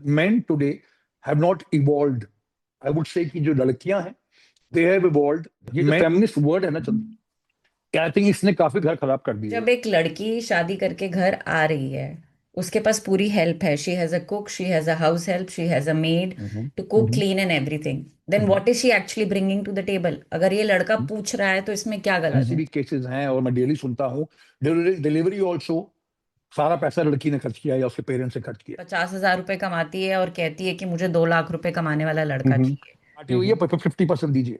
Men today have not evolved. I would say कि जो लड़कियां हैं they have evolved. ये जो feminist word है ना I think इसने काफी घर खराब कर दिए। जब एक लड़की शादी करके घर आ रही है, उसके पास पूरी हेल्प है, she has a cook, she has a house help, she has a maid to cook, clean and everything, then what is she actually bringing to the table? अगर ये लड़का पूछ रहा है तो इसमें क्या गलत ऐसे है? भी केसेस हैं और मैं डेली सुनता हूँ। डिलीवरी ऑल्सो सारा पैसा लड़की ने खर्च किया या उसके पेरेंट्स ने खर्च किया। 50,000 रुपए कमाती है और कहती है कि मुझे 2 लाख रुपए कमाने वाला लड़का चाहिए। पार्टी हुई है 50% दीजिए।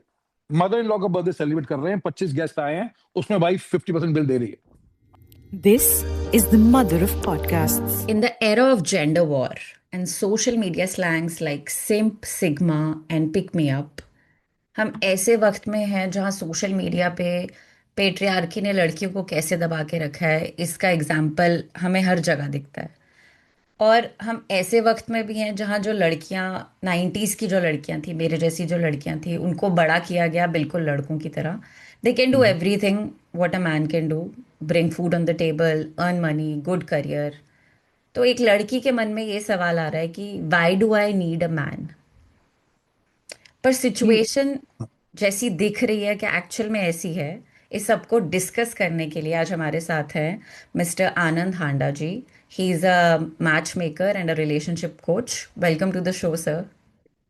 मदर इन लॉ का बर्थडे सेलिब्रेट कर रहे हैं, 25 गेस्ट आए हैं, उसमें वाइफ 50% बिल दे रही है। This is the mother of podcasts. In the era of gender war and social media slangs like simp, sigma and pick me up, हम ऐसे वक्त में हैं जहां सोशल मीडिया पे पेट्रियार्की ने लड़कियों को कैसे दबा के रखा है, इसका एग्जाम्पल हमें हर जगह दिखता है। और हम ऐसे वक्त में भी हैं जहां जो लड़कियां 90s की जो लड़कियां थी, मेरे जैसी जो लड़कियां थी, उनको बड़ा किया गया बिल्कुल लड़कों की तरह। They can do everything what a man can do, bring food on the table, earn money, good career. तो एक लड़की के मन में ये सवाल आ रहा है कि why do I need a man? पर कि सिचुएशन जैसी दिख रही है कि एक्चुअल में ऐसी है? इस सबको डिस्कस करने के लिए आज हमारे साथ हैं mister Anand Handa ji. He is a matchmaker and a relationship coach. Welcome to the show sir.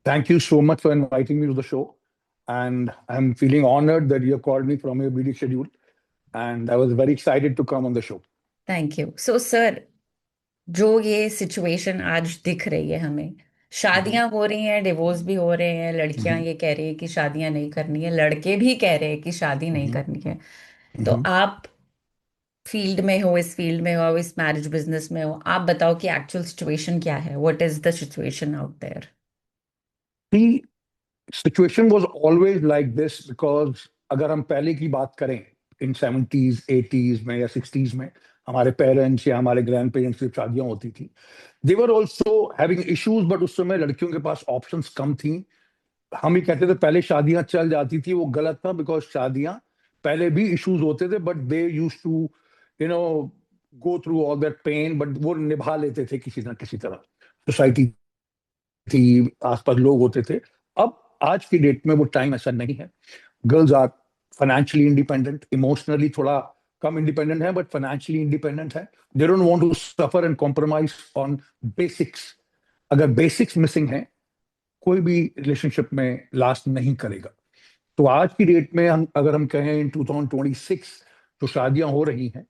thank you so much for inviting me to the show, and I'm feeling honored that you called me from your busy schedule, and I was very excited to come on the show. Thank you. So sir, जो ये situation आज दिख रही है हमें, Mhm. शादियां हो रही हैं, डिवोर्स भी हो रहे हैं, लड़कियां Mhm. ये कह रही है कि शादियां नहीं करनी है, लड़के भी कह रहे हैं कि शादी नहीं Mhm. करनी है। तो Mhm. आप फील्ड में हो, इस फील्ड में हो, इस मैरिज बिजनेस में हो, आप बताओ कि एक्चुअल सिचुएशन क्या है? What is the situation out there? The situation was always like this because अगर हम पहले की बात करें इन 70s 80s में या 60s में, हमारे पेरेंट्स या हमारे ग्रैंड पेरेंट्स की शादियां होती थी, they were also having issues, but उस समय लड़कियों के पास ऑप्शंस कम थी। हम ये कहते थे पहले शादियां चल जाती थी, वो गलत था, बिकॉज शादियां पहले भी इश्यूज होते थे, but they used to you know go through all that pain, but वो निभा लेते थे किसी ना किसी तरह। सोसाइटी थी, आसपास लोग होते थे। अब आज की डेट में वो टाइम ऐसा नहीं है। Girls are financially independent, emotionally थोड़ा कम इंडिपेंडेंट है, बट फाइनेंशियली इंडिपेंडेंट है। They don't want to suffer and compromise on basics. अगर बेसिक्स मिसिंग है, कोई भी रिलेशनशिप में लास्ट नहीं करेगा। तो आज की डेट में हम अगर हम कहें इन 2026 जो शादियां हो रही हैं,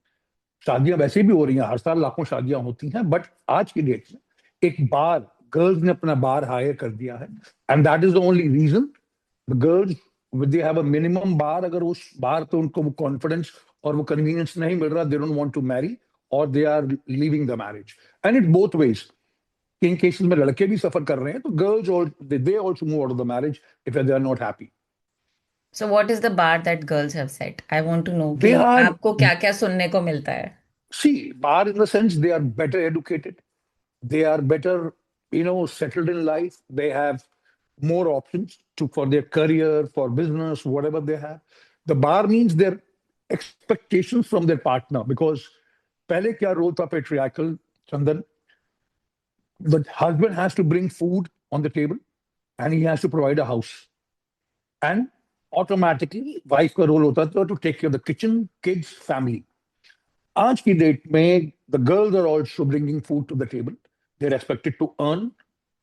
शादियां वैसे भी हो रही हैं, हर साल लाखों शादियां होती हैं, बट आज की डेट में एक बार गर्ल्स ने अपना बार हायर कर दिया है, and that is the only reason. The girls they have a minimum bar, अगर उस बार पे उनको वो कॉन्फिडेंस और वो कन्वीनियंस नहीं मिल रहा, they don't want to marry और they are leaving the marriage. And it both ways. इन केसेस में लड़के भी सफर कर रहे हैं, तो गर्ल्स और they also move out of the marriage if they are not happy. So what is the bar that girls have set? I want to know they कि आर, आपको क्या क्या सुनने को मिलता है। see, bar in the sense they are better educated, they are better, settled in life, they have more options to for their career, for business, whatever they have. The bar means their expectations from their partner, because पहले क्या role था patriarchal, Chandan? The husband has to bring food on the table and he has to provide a house, and automatically wife का role होता था to take care of the kitchen, kids, family. आज की date में the girls are also bringing food to the table. They're expected to earn,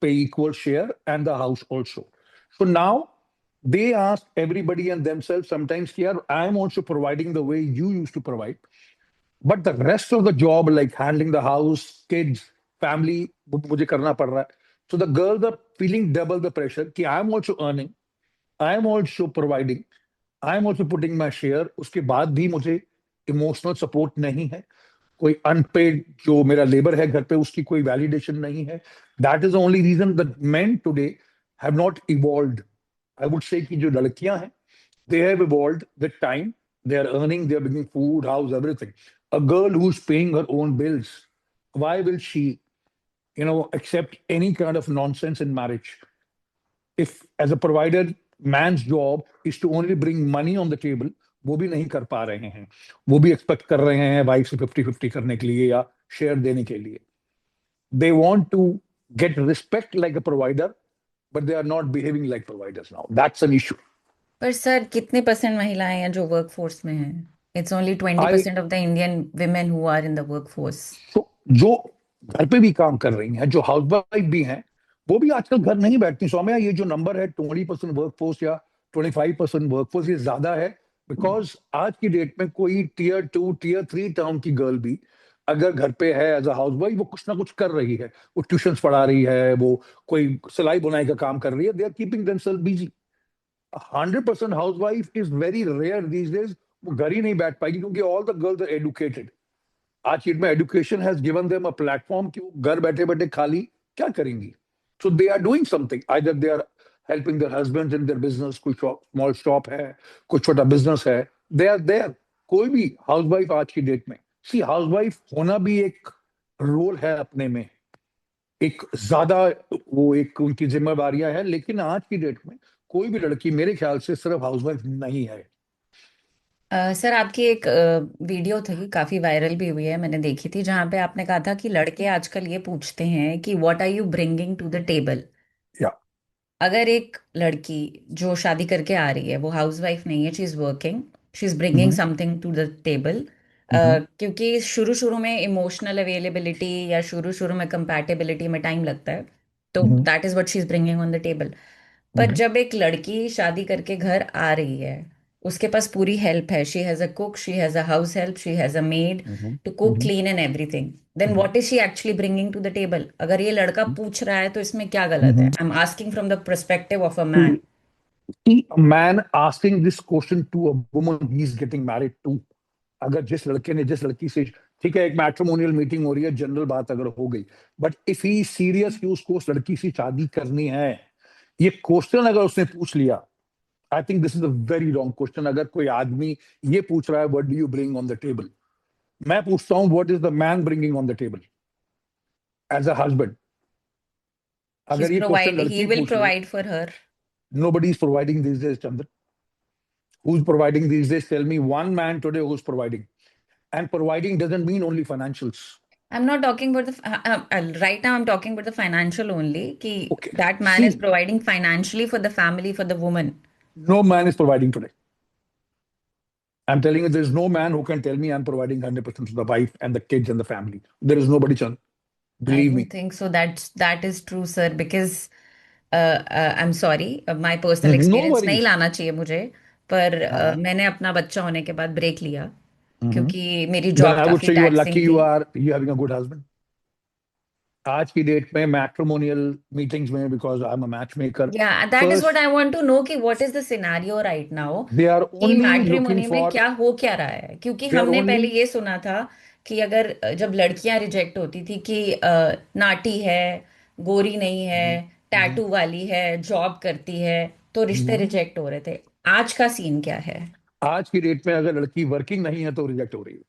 pay equal share, and the house also. So now they ask everybody and themselves sometimes, yeah, I'm also providing the way you used to provide. But the rest of the job, like handling the house, kids, family, मुझे करना पड़ रहा है. So the girls are feeling double the pressure कि I'm also earning, I'm also providing, I'm also putting my share. उसके बाद भी मुझे इमोशनल सपोर्ट नहीं है, कोई अनपेड जो मेरा लेबर है घर पे उसकी कोई वैलिडेशन नहीं है। That is the only reason that men today have not evolved. I would say कि जो लड़कियां हैं they have evolved with time. They are earning, they are bringing food, house, everything. A girl who's paying her own bills, why will she, accept any kind of nonsense in marriage? If as a provider, man's job is to only bring money on the table, वो भी नहीं कर पा रहे हैं। वो भी expect कर रहे हैं वाइफ से 50-50 करने के लिए या शेयर देने के लिए। They want to get respect like a provider, but they are not behaving like providers now. That's an issue. पर सर कितने परसेंट महिलाएं हैं जो वर्क फोर्स में हैं? It's only 20% of the Indian women who are in the workforce. तो जो घर पे भी काम कर रही हैं, जो हाउसवाइफ भी हैं, वो भी आजकल घर नहीं बैठती। सौम्या, ये जो नंबर है 20% वर्कफोर्स या 25% वर्कफोर्स, ये ज्यादा है, बिकॉज आज की डेट में कोई टीयर 2 टीयर 3 टाउन की गर्ल भी अगर घर पे है एज अ हाउसवाइफ, वो कुछ ना कुछ कर रही है। वो ट्यूशंस पढ़ा रही है, वो कोई सिलाई बुनाई का काम कर रही है। They are keeping themselves busy. 100% housewife is very rare these days. वो घर ही नहीं बैठ पाएगी, क्योंकि all the girls are educated. आज की डेट में education has given them a platform कि वो घर बैठे बैठे खाली क्या करेंगी। So they are doing something, either they are helping their husbands in their business, कोई स्मॉल शॉप है, कोई छोटा बिजनेस है, दे आर देयर। कोई भी हाउसवाइफ आज की डेट में, सी हाउसवाइफ होना भी एक रोल है अपने में, एक ज्यादा वो एक उनकी जिम्मेदारियां हैं। लेकिन आज की डेट में कोई भी लड़की मेरे ख्याल से सिर्फ हाउसवाइफ नहीं है। सर आपकी एक वीडियो थी, काफी वायरल भी हुई है, मैंने देखी थी, जहाँ पे आपने कहा था कि लड़के आजकल ये पूछते हैं कि what are you bringing to the table. या अगर एक लड़की जो शादी करके आ रही है, वो हाउसवाइफ नहीं है, she is working, she is bringing hmm, something to the table, hmm, क्योंकि शुरू शुरू में इमोशनल अवेलेबिलिटी या शुरू शुरू में कंपैटिबिलिटी में टाइम लगता है, तो hmm, that is what she is bringing on the table. पर हम्म, जब एक लड़की शादी करके घर आ रही है, उसके पास पूरी हेल्प है, she has a cook, she has a house help, she has a maid hmm, to cook, hmm, clean and everything, then hmm, what is she actually bringing to the table? अगर ये लड़का पूछ रहा है तो इसमें क्या गलत है? Hmm. I am asking from the perspective of a man. See, see, a man asking this question to a woman he is getting married to, अगर जिस लड़के ने जिस लड़की से, ठीक है, एक मैट्रिमोनियल मीटिंग हो रही है, जनरल बात अगर हो गई, बट इफ ही सीरियस कि उसको उस लड़की से शादी करनी है, ये क्वेश्चन अगर उसने पूछ लिया, I think this is a very wrong question. अगर कोई आदमी ये पूछ रहा है what do you bring on the table, मैं पूछता हूँ what is the man bringing on the table as a husband. अगर ये क्वेश्चन He लड़की will पूछ रही है, provide for her. nobody is providing these days, Chandra. Who's providing these days? Tell me one man today who's providing. And providing doesn't mean only financials. I'm not talking about the right now, I'm talking about the financial only, कि Okay. that man is See, providing financially for the family, for the woman. no man is providing today. I'm telling you, there's no man who can tell me I'm providing 100% to the wife and the kids and the family. There is nobody, Chandra. I Believe don't me. think so. That is true, sir. Because I'm sorry, my personal No experience नहीं worries. लाना चाहिए मुझे, पर हाँ. मैंने अपना बच्चा होने के बाद ब्रेक लिया, Mhm. क्योंकि मेरी Then जॉब I would काफी say you are lucky taxing थी। you having a good husband. आज की डेट में मैट्रिमोनियल मीटिंग्स में, because I am a match maker, Yeah, that is what first I want to know, कि what is the scenario right now, they are कि only looking matrimony में फॉर, क्या हो क्या रहा है? क्योंकि दे आर हमने ओनली पहले ये सुना था कि अगर जब लड़कियां रिजेक्ट होती थी कि नाटी है, गोरी नहीं है, टैटू वाली है, जॉब करती है, तो रिश्ते रिजेक्ट हो रहे थे। आज का सीन क्या है? आज की डेट में अगर लड़की वर्किंग नहीं है तो रिजेक्ट हो रही है,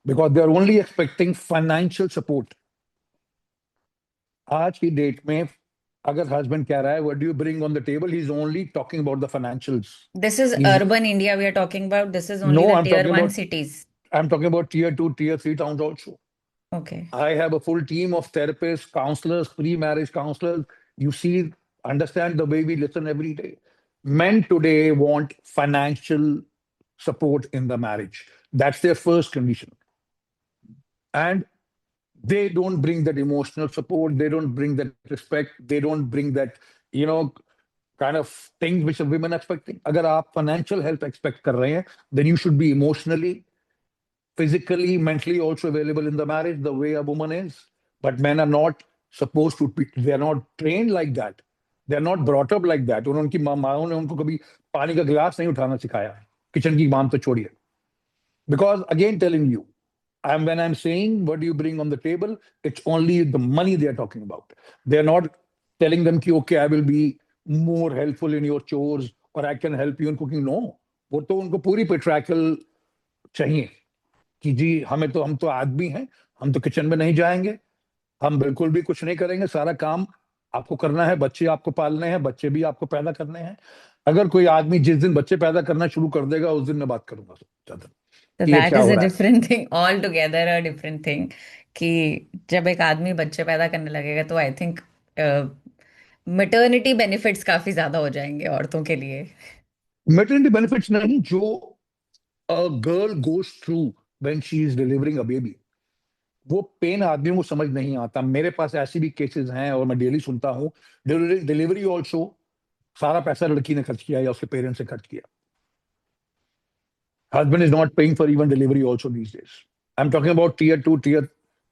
because they are only expecting financial support. आज की डेट में अगर हस्बैंड कह रहा है what do you bring on the table, he is only talking about the financials. This is urban India we are talking about. This is नो only the I am tier talking one about, cities. I am talking about tier 2 tier 3 towns also. Okay. I have a full team of therapists, counselors, pre-marriage counselors. You see, understand the way we listen every day. Men today want financial support in the marriage. That's their first condition. And they don't bring that emotional support. They don't bring that respect. They don't bring that, you know, kind of things which a women expecting. अगर आप financial help expect कर रहे हैं, then you should be emotionally, physically, mentally also available in the marriage the way a woman is. But men are not supposed to be, they are not trained like that. They are not brought up like that. उनकी माओ ने उनको कभी पानी का गिलास नहीं उठाना सिखाया, किचन की काम तो छोड़िए। Because again telling you, when I'm saying what do you bring on the table, it's only the money they are talking about. They're not telling them कि okay, I will be more helpful in your chores or I can help you in cooking. No, वो तो उनको पूरी patriarchal चाहिए कि जी हम तो आदमी हैं, हम तो किचन में नहीं जाएंगे, हम बिल्कुल भी कुछ नहीं करेंगे, सारा काम आपको करना है, बच्चे आपको पालने हैं, बच्चे भी आपको पैदा करने हैं। अगर कोई आदमी जिस दिन बच्चे पैदा करना शुरू कर देगा उस दिन मैं बात करूंगा ज्यादा। तो कि ये दैट क्या इज हो अ रहा है। Different thing, all together a different thing, कि जब एक आदमी बच्चे पैदा करने लगेगा तो आई थिंक मैटरनिटी बेनिफिट्स काफी ज्यादा हो जाएंगे औरतों के लिए। मेटर्निटी बेनिफिट्स नहीं, जो a girl goes through when she is delivering a baby, वो पेन आदमियों को समझ नहीं आता। मेरे पास ऐसी भी केसेस हैं और मैं डेली सुनता हूँ। डिलीवरी ऑल्सो सारा पैसा लड़की ने खर्च किया या उसके पेरेंट्स ने खर्च किया। Husband is not paying for even delivery also these days. I am talking about tier two tier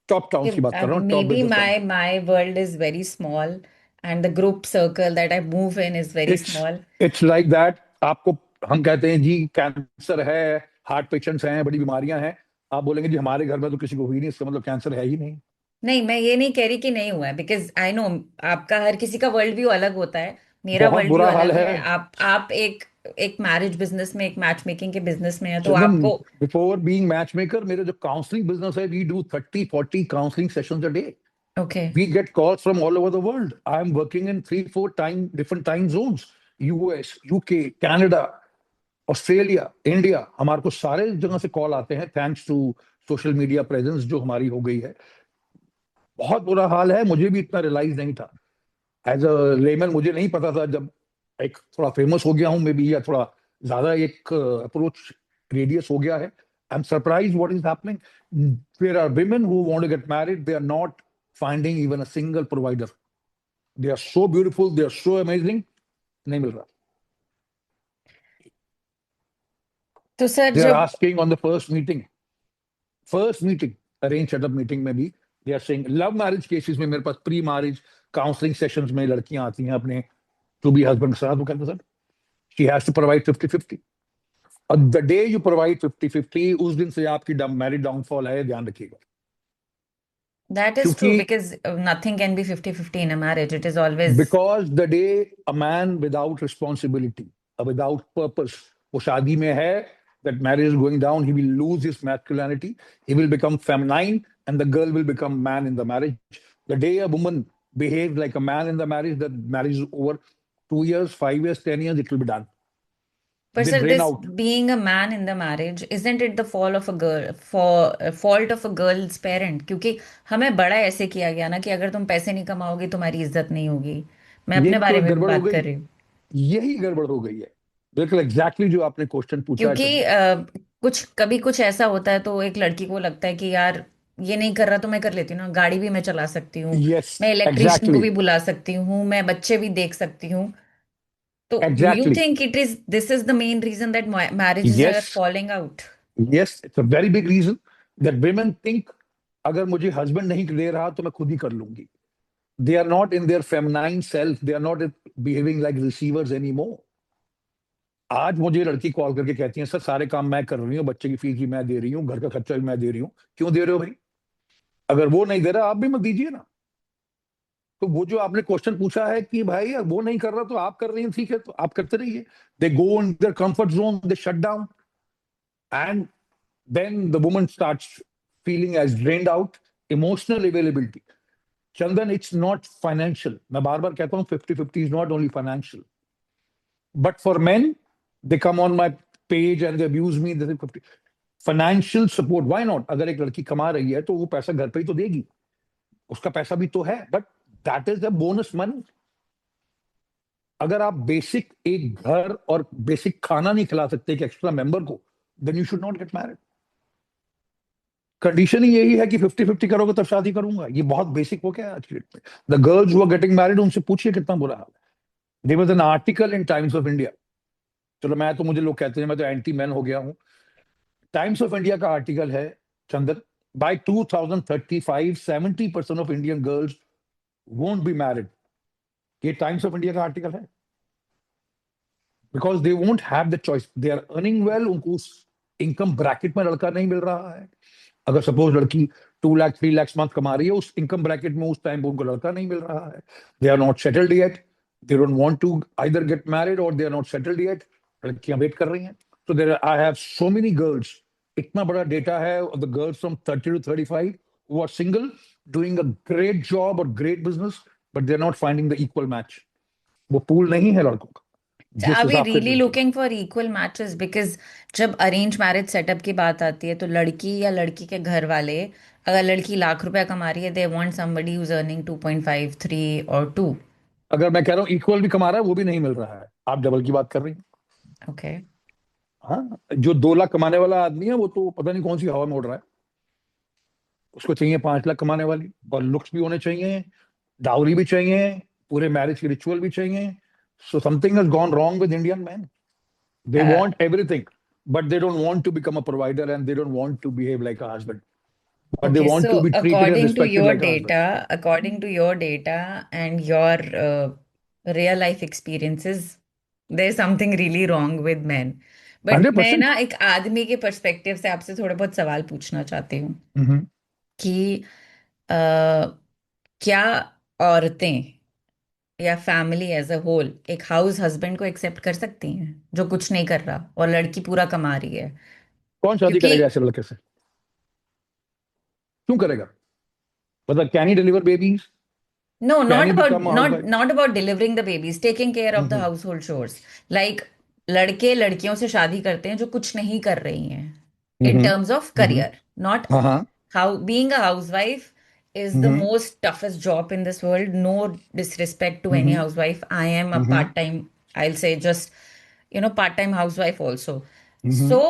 top town की बात कर रहा हूँ, may top be business town. My world is very small and the group circle that I move in is very it's small. It's like that. आपको हम कहते हैं जी कैंसर है, हार्ट पेशेंट्स हैं, बड़ी बीमारियां हैं, आप बोलेंगे जी हमारे घर में तो किसी को हुई नहीं, इसका मतलब कैंसर है ही नहीं। नहीं, मैं ये नहीं कह रही कि नहीं हुआ है, बिकॉज आई नो आपका हर किसी का वर्ल्ड व्यू अलग होता है, मेरा बहुत वर्ल्ड व्यू बुरा हाल अलग है। है। आप एक मैरिज बिजनेस में, एक मैच मेकिंग के बिजनेस में है, तो चंदन, आपको। बिफोर बीइंग मैच मेकर, मेरे जो काउंसलिंग बिजनेस है, we do 30-40 counselling sessions a day. Okay. We get calls from all over the world. I'm working in 3-4 different time zones. US, UK, Canada, Australia, India, हमारे को सारे जगह से call आते हैं, thanks to social media presence जो हमारी हो गई है। बहुत बुरा हाल है, मुझे भी इतना रियलाइज नहीं था। एज अ लेमन मुझे नहीं पता था, जब एक थोड़ा फेमस हो गया हूं मे बी, या थोड़ा ज्यादा एक अप्रोच रेडियस हो गया है, I am surprise what is happening. There are women who want to get married, they are not finding even a single provider. They are so beautiful, they are so amazing, नहीं मिल रहा। तो sir They are जब asking on the first meeting, arrange setup meeting में भी, they are saying, love marriage cases में मेरे पास प्री मैरिज काउंसलिंग सेशंस में लड़कियां आती हैं अपने टू बी हस्बैंड के साथ, वो कहते हैं sir she has to provide 50-50। और द डे यू प्रोवाइड 50-50, उस दिन से आपकी मैरिज डाउनफॉल है, ध्यान रखिएगा। दैट इज क्योंकि true, because nothing can be 50-50 in a marriage, it is always. Because the day a man without responsibility, without purpose, वो शादी में है, that marriage is going down, he will lose his masculinity, he will become feminine, and the girl will become man in the marriage. The day a woman behaves like a man in the marriage, the marriage is over. 2 years, 5 years, 10 years, it will be done. पर They sir drain this out. Being a man in the marriage, isn't it the fall of a girl, for fault of a girls parent? क्योंकि हमें बड़ा ऐसे किया गया ना कि अगर तुम पैसे नहीं कमाओगे तुम्हारी इज्जत नहीं होगी। मैं अपने यही तो बारे एक में गड़बड़ हो बात गई, कर रही हूँ। यही गड़बड़ हो गई है। बिल्कुल एग्जैक्टली जो आपने क्वेश्चन पूछा है क्योंकि चंदन। कुछ कभी कुछ ऐसा होता है तो एक लड़की को लगता है कि यार ये नहीं कर रहा तो मैं कर लेती हूँ ना, गाड़ी भी मैं चला सकती हूँ, यस, मैं इलेक्ट्रिशियन को एग्जैक्टली, भी बुला सकती हूँ, मैं बच्चे भी देख सकती हूँ। तो do you exactly, think it is this is the main reason that marriages are yes, falling out? Yes, it's a very big reason that women think अगर मुझे हस्बैंड नहीं दे रहा तो मैं खुद ही कर लूंगी। They are not in their feminine self. They are not behaving like receivers anymore. आज मुझे लड़की कॉल करके कहती है सर सारे काम मैं कर रही हूँ, बच्चे की फीस भी मैं दे रही हूँ, घर का खर्चा भी मैं दे रही हूँ। क्यों दे रहे हो भाई? अगर वो नहीं दे रहा आप भी मत दीजिए ना। तो वो जो आपने क्वेश्चन पूछा है कि भाई अगर वो नहीं कर रहा तो आप कर रही हैं, ठीक है तो आप करते रहिए। They go in their comfort zone, they shut down, and then the woman starts feeling as drained out. Emotional availability, Chandan, it's not financial. मैं बार बार कहता हूँ 50-50 is not only financial. But for men, they come on my page and they abuse me. They say 50. Financial support, why not? अगर एक लड़की कमा रही है तो वो पैसा घर पे ही तो देगी, उसका पैसा भी तो है, but that is the bonus money. अगर आप बेसिक एक घर और बेसिक खाना नहीं खिला सकते एक एक्स्ट्रा मेंबर को, then you should not get married. Condition ही यही है कि 50-50 करोगे तब शादी करूंगा, ये बहुत बेसिक हो गया है आज की डेट में। The girls who are getting married, उनसे पूछिए कितना बुरा हाल है। There was an article in Times of India. चलो मैं तो, मुझे लोग कहते हैं मैं तो एंटी मैन हो गया हूं। टाइम्स ऑफ इंडिया का आर्टिकल है Chandan, by 2035 70% of Indian girls won't be married. ये टाइम्स ऑफ इंडिया का आर्टिकल है। Because they won't have the choice, they are earning well, उनको उस इनकम ब्रैकेट में लड़का नहीं मिल रहा है। अगर सपोज लड़की 2 लाख 3 लाख मंथ कमा रही है, उस इनकम ब्रैकेट में उस टाइम उनको लड़का नहीं मिल रहा है। They are not settled yet, they don't want to either get married और they are not settled yet. लड़कियां वेट कर रही हैं। तो there I have so many girls, इतना बड़ा डेटा है, the girls from 30 to 35 who are single, doing a great job or great business, but they're not finding the equal match. वो pool नहीं है लड़कों का। जिस Are we हिसाब से really लड़की, looking for equal matches? Because जब अरेंज मैरिज सेटअप की बात आती है तो लड़की या लड़की के घर वाले, अगर लड़की लाख रुपया कमा रही है, they want somebody who's earning 2.5, 3 और 2. अगर मैं कह रहा हूँ इक्वल भी कमा रहा है वो भी नहीं मिल रहा है, आप डबल की बात कर रही हैं। Okay. हाँ, जो 2 लाख कमाने वाला आदमी है वो तो पता नहीं कौन सी हवा में उड़ रहा है, उसको चाहिए 5 लाख कमाने वाली, और लुक्स भी होने चाहिए, डाउरी भी चाहिए, पूरे मैरिज की रिचुअल भी चाहिए। So something has gone wrong with Indian man. They Uh, want everything, but they don't want to become a provider and they don't want to behave like a husband, but they okay, want to so be treated and respected like a husband. according to your data and your real life experiences, there's something really wrong with men. But मैं 100%. ना एक आदमी के perspective से आपसे थोड़े बहुत सवाल पूछना चाहती हूँ हम्म, कि अ, क्या औरतें या फैमिली एज अ होल एक हाउस हस्बैंड को एक्सेप्ट कर सकती हैं जो कुछ नहीं कर रहा और लड़की पूरा कमा रही है? कौन शादी क्योंकि करेगा ऐसे लड़के से? क्यों करेगा? मतलब can he deliver babies? no, can not he about become house not wife? not about delivering the babies, taking care of the household chores. Like लड़के लड़कियों से शादी करते हैं जो कुछ नहीं कर रही हैं in hmm, terms of hmm, career, not हाँ हाँ, how being a housewife is the hmm, most toughest job in this world. No disrespect to any hmm, housewife. I am a hmm, part-time, I'll say just, part-time housewife also. Hmm, So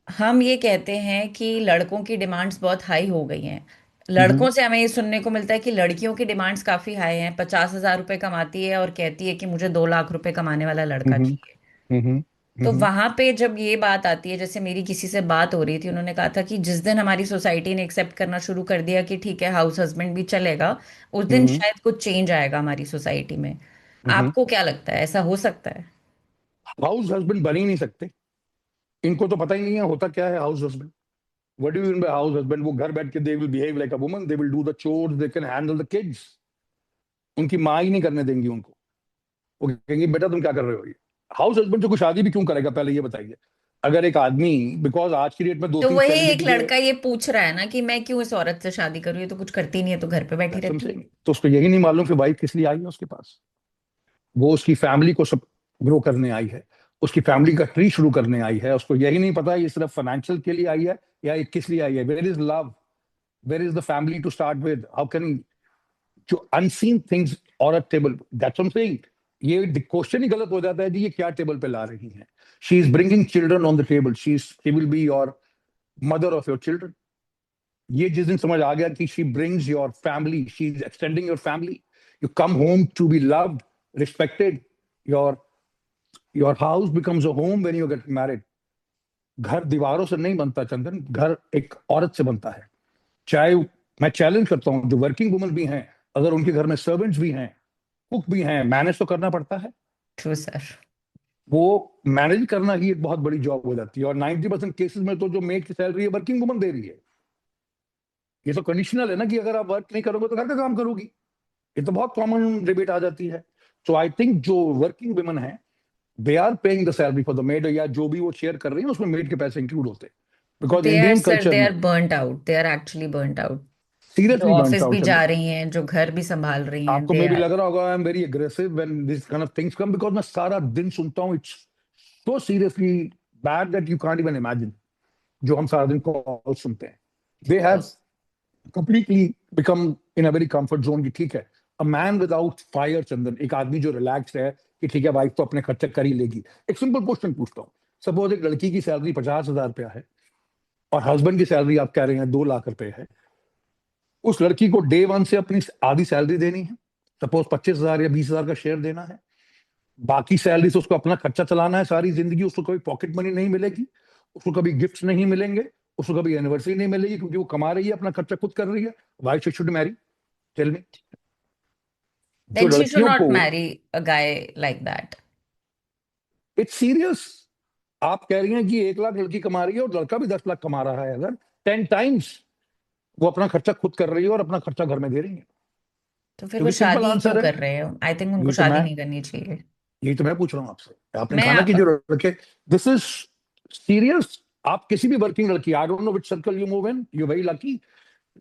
हम ये कहते हैं कि लड़कों की demands बहुत high हो गई हैं। हम्म, लड़कों से हमें ये सुनने को मिलता है कि लड़कियों की डिमांड्स काफी हाई हैं, 50,000 रुपए कमाती है और कहती है कि मुझे 2 लाख रुपए कमाने वाला लड़का हम्म, चाहिए। हम्म, तो हम्म, वहां पे जब ये बात आती है, जैसे मेरी किसी से बात हो रही थी, उन्होंने कहा था कि जिस दिन हमारी सोसाइटी ने एक्सेप्ट करना शुरू कर दिया कि ठीक है हाउस हस्बैंड भी चलेगा, उस दिन हम्म, शायद कुछ चेंज आएगा हमारी सोसाइटी में। हम्म। आपको क्या लगता है, ऐसा हो सकता है? हाउस हस्बैंड बन ही नहीं सकते, इनको तो पता ही नहीं है होता क्या है house husband. What do you mean by house husband? वो घर बैठ के they will behave like a woman, they will do the chores, they can handle the kids. उनकी माँ ही नहीं करने देंगी उनको, वो कहेंगे बेटा तुम क्या कर रहे हो ये। हाउस हस्बैंड से कोई शादी भी क्यों करेगा, पहले ये बताइए। अगर एक आदमी, बिकॉज आज की डेट में दो तो तीन वही एक सेलिब्रिटी के, लड़का ये पूछ रहा है ना कि मैं क्यों इस औरत से शादी करूं, ये तो कुछ करती नहीं है, तो घर पे बैठी कसम रहती से, है। तो उसको यही नहीं मालूम कि वाइफ किस लिए आई है उसके पास। वो उसकी फैमिली को सब ग्रो करने आई है, उसकी फैमिली का ट्री शुरू करने आई है। उसको यही नहीं पता ये सिर्फ फाइनेंशियल के लिए आई है या ये किस लिए आई है। Where is love, where is the family to start with? How can, जो unseen things on a table, that's what I am saying. ये क्वेश्चन ही गलत हो जाता है जी, ये क्या टेबल पे ला रही हैं। She is bringing children on the table, she will be your mother of your children. ये जिस दिन समझ आ गया कि she brings your family, she is extending your family, you come home to be loved, respected, your house becomes a home when you get married. घर दीवारों से नहीं बनता चंदन, घर एक औरत से बनता है। चाहे, मैं चैलेंज करता हूँ जो वर्किंग वुमन भी हैं, अगर उनके घर में सर्वेंट्स भी हैं, कुक भी हैं, मैनेज तो करना पड़ता है। True sir. वो मैनेज करना ही एक बहुत बड़ी जॉब हो जाती है, और 90% केसेस में तो जो मेड की सैलरी है वर्किंग वुमन दे रही है। ये तो कंडीशनल है ना कि अगर आप वर्क नहीं करोगे तो घर का काम करोगी। ये तो बहुत कॉमन डिबेट आ जाती है। सो आई थिंक जो वर्किंग वुमेन है, they are paying the salary for the maid, या जो भी वो शेयर कर रही है उसमें मेड के पैसे इंक्लूड होते हैं। Because they are Indian sir, culture they में are burnt out, they are actually burnt out. जो सीरियसली बर्न ऑफिस भी आउट जा चंदन। रही हैं, जो घर भी संभाल रही हैं, आपको दे मे भी आर। लग रहा होगा I am very aggressive when this kind of things come, because मैं सारा दिन सुनता हूँ, it's so seriously bad that you can't even imagine. जो हम सारा दिन कॉल सुनते हैं, they have completely become in a very comfort zone की। ठीक है, अ मैन विदाउट फायर चंदन, एक आदमी जो रिलैक्स है कि ठीक है वाइफ तो अपने खर्चे कर ही लेगी। एक सिंपल क्वेश्चन पूछता हूँ, सपोज एक लड़की की सैलरी 50,000 रुपया है और हस्बैंड की सैलरी आप कह रहे हैं 2 लाख रुपए है। उस लड़की को डे वन से अपनी आधी सैलरी देनी है, सपोज 25,000 या 20,000 का शेयर देना है। बाकी सैलरी से उसको अपना खर्चा चलाना है सारी जिंदगी। उसको कभी पॉकेट मनी नहीं मिलेगी, उसको कभी गिफ्ट्स नहीं मिलेंगे, उसको कभी एनिवर्सरी नहीं मिलेगी, क्योंकि वो कमा रही है, अपना खर्चा खुद कर रही है। Why she should marry, tell me. जो देन शी शुड लड़कियों नॉट को, marry a guy like that. It's serious. आप कह रही हैं कि 1 लाख लड़की कमा रही है और लड़का भी 10 लाख कमा रहा है, अगर 10 टाइम्स वो अपना खर्चा खुद कर रही है और अपना खर्चा घर में दे रही है। तो फिर वो क्योंकि सिंपल शादी क्यों आंसर है, कर रहे हो? आई थिंक उनको ये तो शादी मैं नहीं करनी चाहिए। यही तो मैं पूछ रहा हूँ आपसे। आपने मैं कहा ना कि जो लड़के, दिस इज सीरियस। आप किसी भी वर्किंग लड़की, I don't know which circle you move in, you very lucky.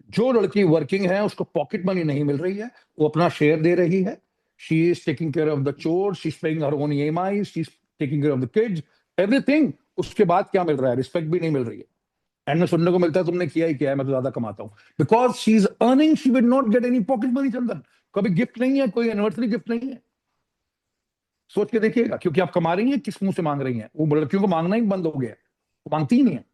जो लड़की वर्किंग है उसको पॉकेट मनी नहीं मिल रही है, वो अपना शेयर दे रही है, She is taking care of the chores, she's paying her own EMIs, she's taking care of the kids, everything. उसके बाद क्या मिल रहा है? रिस्पेक्ट भी नहीं मिल रही है। एंड में सुनने को मिलता है तुमने किया ही क्या है, मैं तो ज्यादा कमाता हूं। Because she is earning, she will not get any pocket money. Chandan, कभी गिफ्ट नहीं है, कोई एनिवर्सरी गिफ्ट नहीं है। सोच के देखिएगा, क्योंकि आप कमा रही हैं, किस मुंह से मांग रही हैं? वो लड़कियों को मांगना ही बंद हो गया है, वो मांगती ही नहीं है।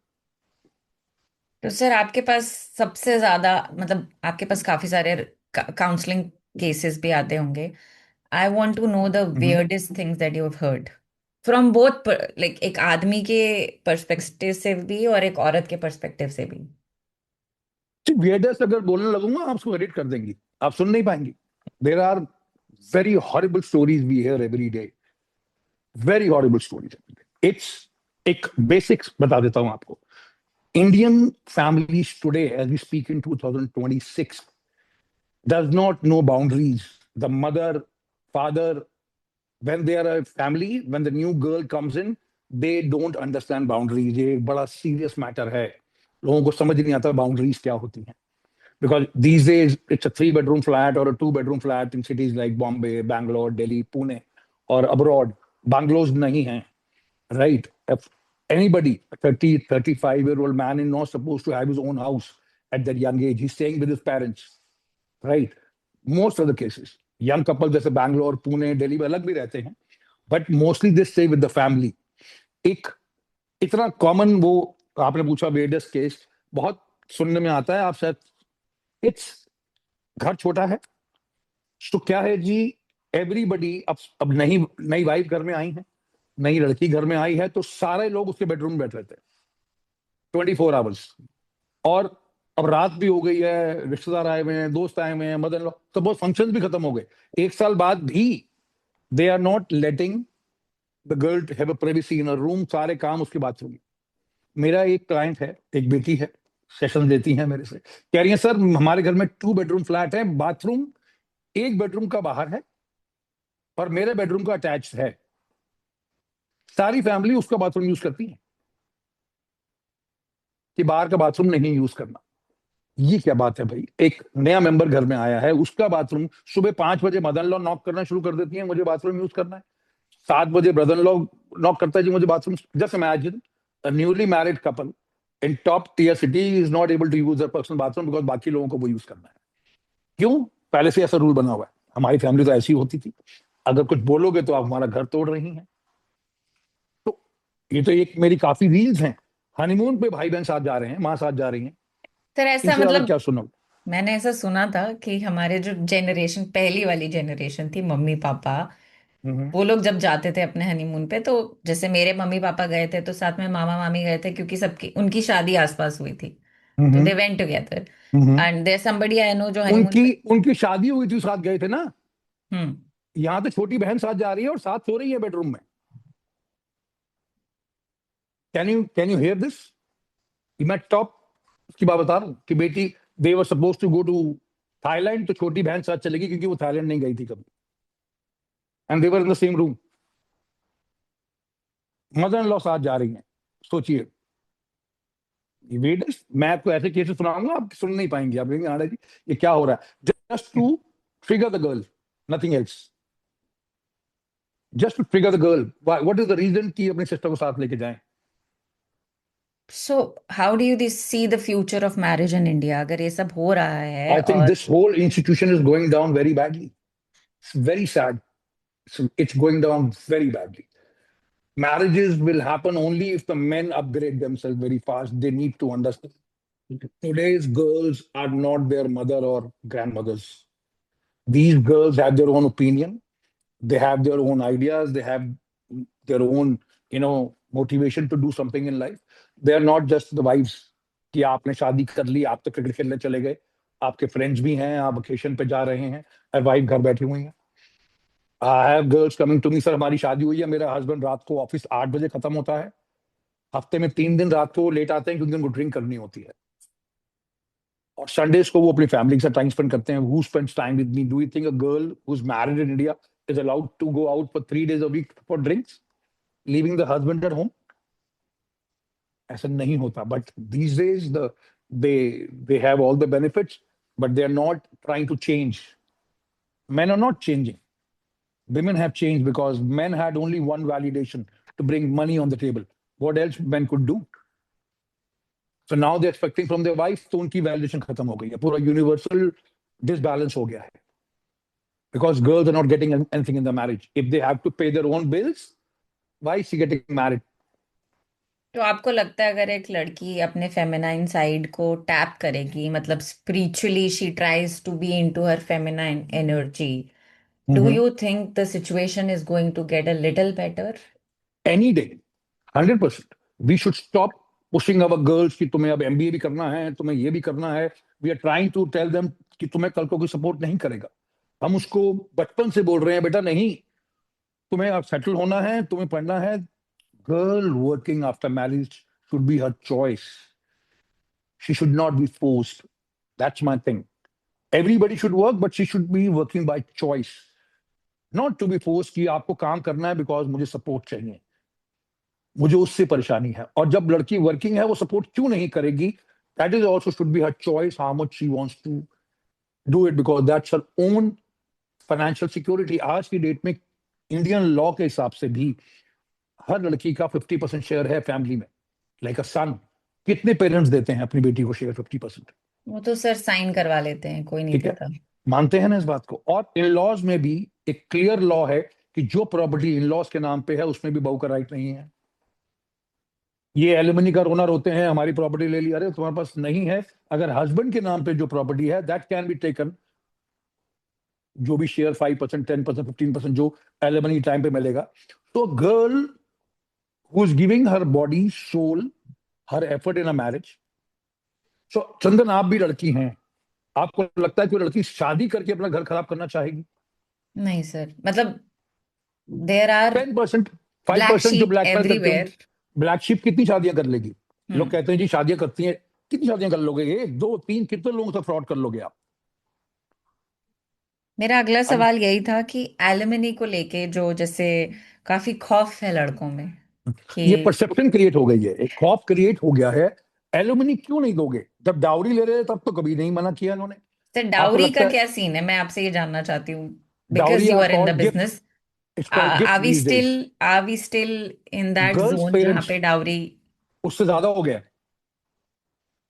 तो सर आपके पास सबसे ज्यादा, मतलब आपके पास काफी सारे काउंसलिंग केसेस भी आते होंगे। I want to know the weirdest things that you have heard from both, like एक आदमी के पर्सपेक्टिव से भी और एक औरत के पर्सपेक्टिव से भी। वियर्डेस्ट अगर बोलने लगूंगा आप उसको एडिट कर देंगी, आप सुन नहीं पाएंगी। There are very horrible stories we hear every day, very horrible stories. It's एक बेसिक्स बता देता हूं आपको। Indian families today, as we speak in 2026, does not know boundaries. The mother, father, when they are a family, when the new girl comes in, they don't understand boundaries. ये एक बड़ा serious matter है। लोगों को समझ नहीं आता boundaries क्या होती हैं। Because these days it's a 3-bedroom flat or a 2-bedroom flat in cities like Bombay, Bangalore, Delhi, Pune, or abroad. Bungalows नहीं हैं, right? If anybody, a 30, 35-year-old man is not supposed to have his own house at that young age. He's staying with his parents, right? Most of the cases, young couples जैसे बैंगलोर, पुणे, दिल्ली में अलग भी रहते हैं, but mostly they stay with the family. एक इतना common, वो आपने पूछा वेडस केस, बहुत सुनने में आता है, आप शायद, इट्स घर छोटा है तो क्या है जी, एवरीबडी अब नई वाइफ घर में आई है, नई लड़की घर में आई है, तो सारे लोग उसके बेडरूम में बैठ रहे थे 24 आवर्स। और अब रात भी हो गई है, रिश्तेदार आए हुए हैं, दोस्त आए हुए हैं, मदर इन, तो बहुत फंक्शंस भी खत्म हो गए। 1 साल बाद भी they are not letting the girl to have a privacy in a room, सारे काम उसके बाथरूम में। मेरा एक क्लाइंट है, एक बेटी है, सेशन देती है मेरे से, कह रही है सर हमारे घर में 2-bedroom फ्लैट है, बाथरूम 1 बेडरूम का बाहर है और मेरे बेडरूम का अटैच है, सारी फैमिली उसका बाथरूम यूज करती है कि बाहर का बाथरूम नहीं यूज करना। ये क्या बात है भाई? एक नया मेंबर घर में आया है, उसका बाथरूम, सुबह 5 बजे मदर इन लॉ नॉक करना शुरू कर देती है, मुझे बाथरूम यूज करना है। 7 बजे ब्रदर इन लॉ नॉक करता है, जी मुझे bathroom. Just imagine a newly married couple in top tier city is not able to use their personal bathroom because बाकी लोगों को वो यूज करना है। क्यों? पहले से ऐसा रूल बना हुआ है। हमारी फैमिली तो ऐसी होती थी, अगर कुछ बोलोगे तो आप हमारा घर तोड़ रही हैं। तो ये तो एक मेरी काफी रील्स हैं, हनीमून पे भाई बहन साथ जा रहे हैं, माँ साथ जा रही हैं, सर ऐसा इनसे ज्यादा मतलब क्या सुनो। मैंने ऐसा सुना था कि हमारे जो जनरेशन, पहली वाली जनरेशन थी, मम्मी पापा, वो लोग जब जाते थे अपने हनीमून पे, तो जैसे मेरे मम्मी पापा गए थे तो साथ में मामा मामी गए थे, क्योंकि सबकी उनकी शादी आसपास हुई थी, तो they went together. And there somebody I know जो हनीमून उनकी पे। उनकी शादी हुई थी, साथ गए थे ना। हम्म। यहाँ तो छोटी बहन साथ जा रही है और साथ सो रही है बेडरूम में। Can you hear this? मैं टॉप की बात बता रहा हूँ कि बेटी, they were suppose to go to Thailand, तो छोटी बहन साथ चलेगी क्योंकि वो थाईलैंड नहीं गई थी कभी, and they were in the same room. Mother in law साथ जा रही हैं, सोचिए। मैं आपको ऐसे केसेस सुनाऊंगा, आप सुन नहीं पाएंगे, आप कहेंगे आड़ा जी ये क्या हो रहा है। Just to trigger the girl, nothing else, just to trigger the girl. What is the reason कि अपनी सिस्टर को साथ लेके जाएं। So how do you see the future of marriage in India, अगर ये सब हो रहा है? आई थिंक और this whole institution is going down very badly, it's very sad, it's going down very badly. Marriages will happen only if the men upgrade themselves very fast. They need to understand today's girls are not their mother or grandmothers. These girls have their own opinion, they have their own ideas, they have their own, motivation to do something in life. They are not just the wives कि आपने शादी कर ली, आप तो cricket खेलने चले गए, आपके फ्रेंड्स भी हैं, आप वेकेशन पे जा रहे हैं और वाइफ घर बैठी हुई है। I have girls coming to me, sir हमारी शादी हुई है, मेरा हस्बैंड रात को ऑफिस 8 बजे खत्म होता है, हफ्ते में 3 दिन रात को लेट आते हैं क्योंकि उनको ड्रिंक करनी होती है, और संडेज को वो अपनी फैमिली के साथ टाइम स्पेंड करते हैं। Who spends time with me? Do you think a girl who is married in India is allowed to go out for 3 days a week for drinks, leaving the husband at home? ऐसा नहीं होता। But these days they have all the benefits, but they are not trying to change. Men are not changing. women have changed because men had only one validation to bring money on the table. What else men could do? So now they're expecting from their wife, तो उनकी validation खत्म हो गई है, पूरा universal disbalance हो गया है. Because girls are not getting anything in the marriage. If they have to pay their own bills, why is she getting married? तो आपको लगता है अगर एक लड़की अपने फेमिनाइन साइड को टैप करेगी, मतलब spiritually she tries to be into her feminine energy, do Mhm. You think the situation is going to get a little better? Any day, 100%. We should stop pushing our girls कि तुम्हें अब MBA भी करना है, तुम्हें ये भी करना है. We are trying to tell them कि तुम्हें कल को कोई सपोर्ट नहीं करेगा. हम उसको बचपन से बोल रहे हैं, बेटा नहीं, तुम्हें अब सेटल होना है, तुम्हें पढ़ना है. Girl working after marriage should be her choice. She should not be forced. That's my thing. Everybody should work, but she should be working by choice. Not to be forced कि आपको काम करना है because मुझे support चाहिए, मुझे उससे परेशानी है. और जब लड़की वर्किंग है, वो सपोर्ट क्यों नहीं करेगी? That is also should be her choice how much she wants to do it, because that's her own financial security. आज की डेट में इंडियन लॉ के हिसाब से भी हर लड़की का 50% शेयर है फैमिली में, लाइक अ सन. कितने पेरेंट्स देते हैं अपनी बेटी को शेयर? 50%. वो तो सर साइन करवा लेते हैं, कोई नहीं ठीक है, देता. मानते हैं ना इस बात को. और इन लॉज में भी एक क्लियर लॉ है कि जो प्रॉपर्टी इन लॉज के नाम पे है उसमें भी बहू का राइट नहीं है. ये एलिमनी का रोना रोते हैं हमारी प्रॉपर्टी ले ली. अरे तुम्हारे पास नहीं है. अगर हस्बैंड के नाम पे जो प्रॉपर्टी है, दैट कैन बी टेकन. जो भी शेयर 5%, 10%, 15% जो एलिमनी टाइम पे मिलेगा. तो girl who is giving her body, soul, her effort in a marriage. So Chandan, आप भी लड़की हैं, आपको लगता है कोई लड़की शादी करके अपना घर खराब करना चाहेगी? नहीं सर, मतलब देयर आर 10%, ब्लैक 5% जो शीप ब्लैक करते होंगे. एवरीवेयर. ब्लैक शिप कितनी शादियां कर लेगी? लोग कहते हैं जी शादियां करती हैं. कितनी शादियां कर लोगे? 1, 2, 3, कितने लोगों से फ्रॉड कर लोगे आप? मेरा अगला अन- सवाल यही था कि एलिमनी को लेके जो जैसे काफी खौफ है लड़कों में कि ये परसेप्शन क्रिएट हो गई है, एक खौफ क्रिएट हो गया है. एलुमनी क्यों नहीं दोगे? जब डाउरी ले रहे थे तब तो कभी नहीं मना किया इन्होंने. सर आपको डाउरी लगता का है क्या सीन है, मैं आपसे ये जानना चाहती हूँ, dowry because you are are in the called gift? Business. It's called gift are we these still days. Are we still in that girls zone जहाँ पेरेंट्स, पे डाउरी? उससे ज्यादा हो गया.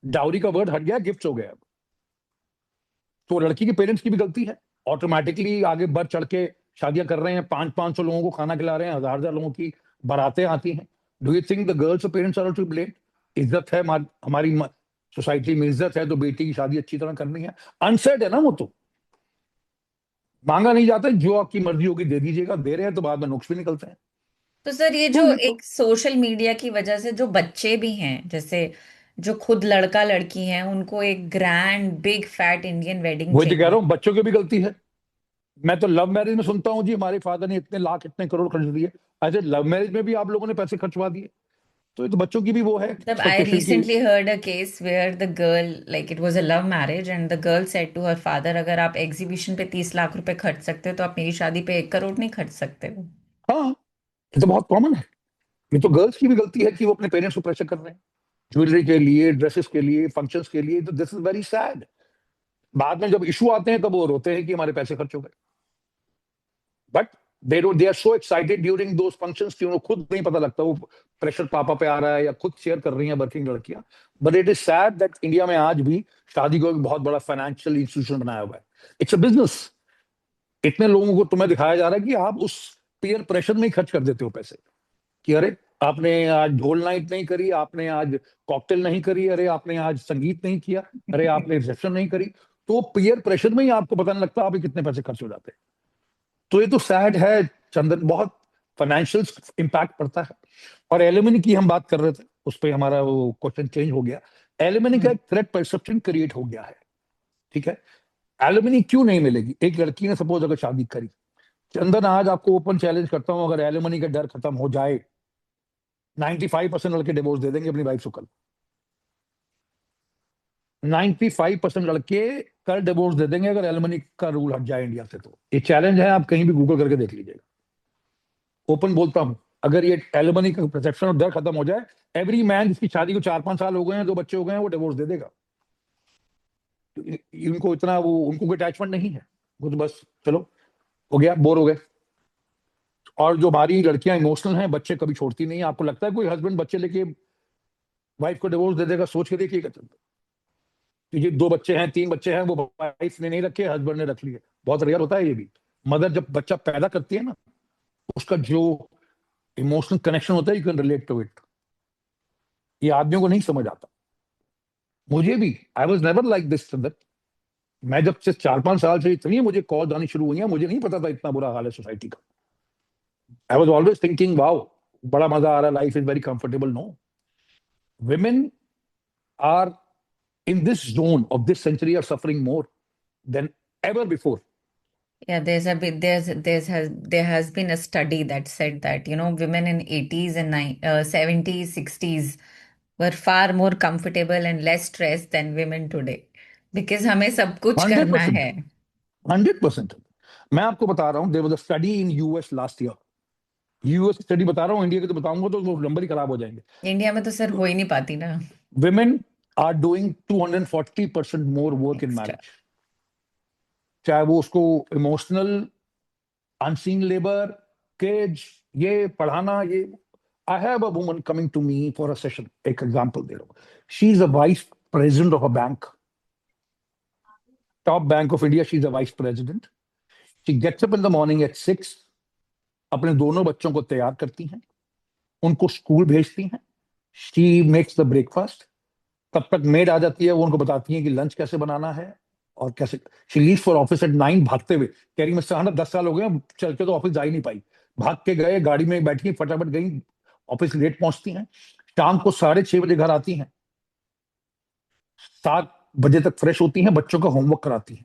डाउरी का वर्ड हट गया, गिफ्ट हो गया. तो लड़की के पेरेंट्स की भी गलती है. ऑटोमेटिकली आगे बढ़ चढ़ के शादियां कर रहे हैं, 500 लोगों को खाना खिला रहे हैं, 1000 लोगों की बारातें आती हैं. Do you think the girls parents are to blame? इज्जत है हमारी सोसाइटी में, इज्जत है तो बेटी की शादी अच्छी तरह करनी है. अनसेट है ना वो तो. मांगा नहीं जाता, जो आपकी मर्जी होगी दे दीजिएगा. दे रहे हैं तो बाद में नुक्स भी निकलते हैं. तो सर ये तो जो ये तो एक सोशल मीडिया की वजह से जो बच्चे भी हैं, जैसे जो खुद लड़का लड़की हैं, उनको एक grand big fat Indian wedding वही तो कह चाहिए. रहा हूँ, बच्चों की भी गलती है. मैं तो लव मैरिज में सुनता हूँ जी हमारे फादर ने इतने लाख इतने करोड़ खर्च दिए. ऐसे लव मैरिज में भी आप लोगों ने पैसे खर्चवा दिए. तो ये तो बच्चों की भी वो है मतलब I एक्सपेक्टेशन की. recently heard a case where the girl, like it was a love marriage and the girl said to her father, अगर आप एग्जीबिशन पे 30 लाख रुपए खर्च सकते हो तो आप मेरी शादी पे 1 करोड़ नहीं खर्च सकते हो. हाँ, ये तो बहुत कॉमन है. ये तो गर्ल्स की भी गलती है कि वो अपने पेरेंट्स को प्रेशर कर रहे हैं ज्वेलरी के लिए, ड्रेसेस के लिए, फंक्शंस के लिए. तो दिस इज वेरी सैड. बाद में जब इशू आते हैं तब वो रोते हैं कि हमारे पैसे खर्च हो गए. But they are so excited during those functions कि उनको खुद नहीं पता लगता वो प्रेशर पापा पे आ रहा है या खुद शेयर कर रही हैं वर्किंग लड़कियां. But it is sad that India में आज भी शादी को एक बहुत बड़ा फाइनेंशियल इंस्टीट्यूशन बनाया हुआ है. It's a business. इतने लोगों को तुम्हें दिखाया जा रहा है कि आप उस पीयर प्रेशर में ही खर्च कर देते हो पैसे. कि अरे आपने आज ढोल नाइट नहीं करी, आपने आज कॉकटेल नहीं करी, अरे आपने आज संगीत नहीं किया, अरे आपने रिसेप्शन नहीं करी. तो पीयर प्रेशर में ही आपको पता नहीं लगता आप कितने पैसे खर्च हो जाते हैं. तो ये तो सैड है चंदन, बहुत फाइनेंशियल इंपैक्ट पड़ता है. और एलिमनी की हम बात कर रहे थे, उस पर हमारा वो क्वेश्चन चेंज हो गया. एलिमनी का एक थ्रेट परसेप्शन क्रिएट हो गया है. ठीक है, एलिमनी क्यों नहीं मिलेगी? एक लड़की ने सपोज अगर शादी करी, चंदन आज आपको ओपन चैलेंज करता हूं, अगर एलिमनी का डर खत्म हो जाए, 95% लड़के डिवोर्स दे देंगे अपनी वाइफ को कल. 95% लड़के कल डिवोर्स दे देंगे अगर एलिमनी का रूल हट जाए इंडिया से. तो ये चैलेंज है, आप कहीं भी गूगल करके देख लीजिएगा. ओपन बोलता हूं, अगर ये एलिमनी का परसेप्शन और डर खत्म हो जाए, एवरी मैन जिसकी शादी को 4-5 साल हो गए हैं, 2 बच्चे हो गए हैं, वो डिवोर्स दे देगा. उनको इतना वो उनको कोई अटैचमेंट नहीं है. वो तो बस चलो हो गया, बोर हो गए, और जो हमारी लड़कियां इमोशनल हैं, बच्चे कभी छोड़ती नहीं है। आपको लगता है कोई हस्बैंड बच्चे लेके वाइफ को डिवोर्स दे देगा? सोच के देखिएगा। तो ये 2 बच्चे हैं, 3 बच्चे हैं, वो वाइफ ने नहीं रखे, हस्बैंड ने रख लिए। बहुत रेयर होता है ये भी। मदर जब बच्चा पैदा करती है ना, उसका जो इमोशनल कनेक्शन होता है, you can relate to it. ये आदमियों को नहीं समझ आता। मुझे भी, I was never like this. मैं जब से 4-5 साल से इतनी मुझे कॉल आनी शुरू हुई है, मुझे नहीं पता था इतना बुरा हाल है सोसाइटी का। I was always thinking wow, बड़ा मजा आ रहा है, life is very comfortable. No, women are in this zone of this century are suffering more than ever before. Yeah, there has been a study that said that, women in 80s and 70s, 60s were far more comfortable and less stressed than women today. Because हमें सब कुछ hundred करना percent है। 100%। मैं आपको बता रहा हूँ, there was a study in US last year. US study बता रहा हूँ, इंडिया के तो बताऊंगा तो वो नंबर ही खराब हो जाएंगे। इंडिया में तो सर हो ही नहीं पाती ना। Women are doing 240% more work in extra. marriage, चाहे वो उसको इमोशनल, अनसीन लेबर, किड्स, ये पढ़ाना, ये। I have a woman coming to me for a session. एक एग्जांपल दे रहा हूँ। She is a vice president of a bank, top bank of India. She is a vice president. She gets up in the morning at 6, अपने दोनों बच्चों को तैयार करती हैं, उनको स्कूल भेजती हैं। She makes the breakfast. तब तक मेड आ जाती है, वो उनको बताती है कि लंच कैसे बनाना है और कैसे। She leaves for office at 9, भागते हुए। कह रही मिस्टर आनंद 10 साल हो गए, चल के तो ऑफिस जा ही नहीं पाई। भाग के गए, गाड़ी में बैठी, फटाफट गई, ऑफिस लेट पहुंचती हैं। शाम को 6:30 बजे घर आती हैं, 7 बजे तक फ्रेश होती हैं, बच्चों का होमवर्क कराती हैं,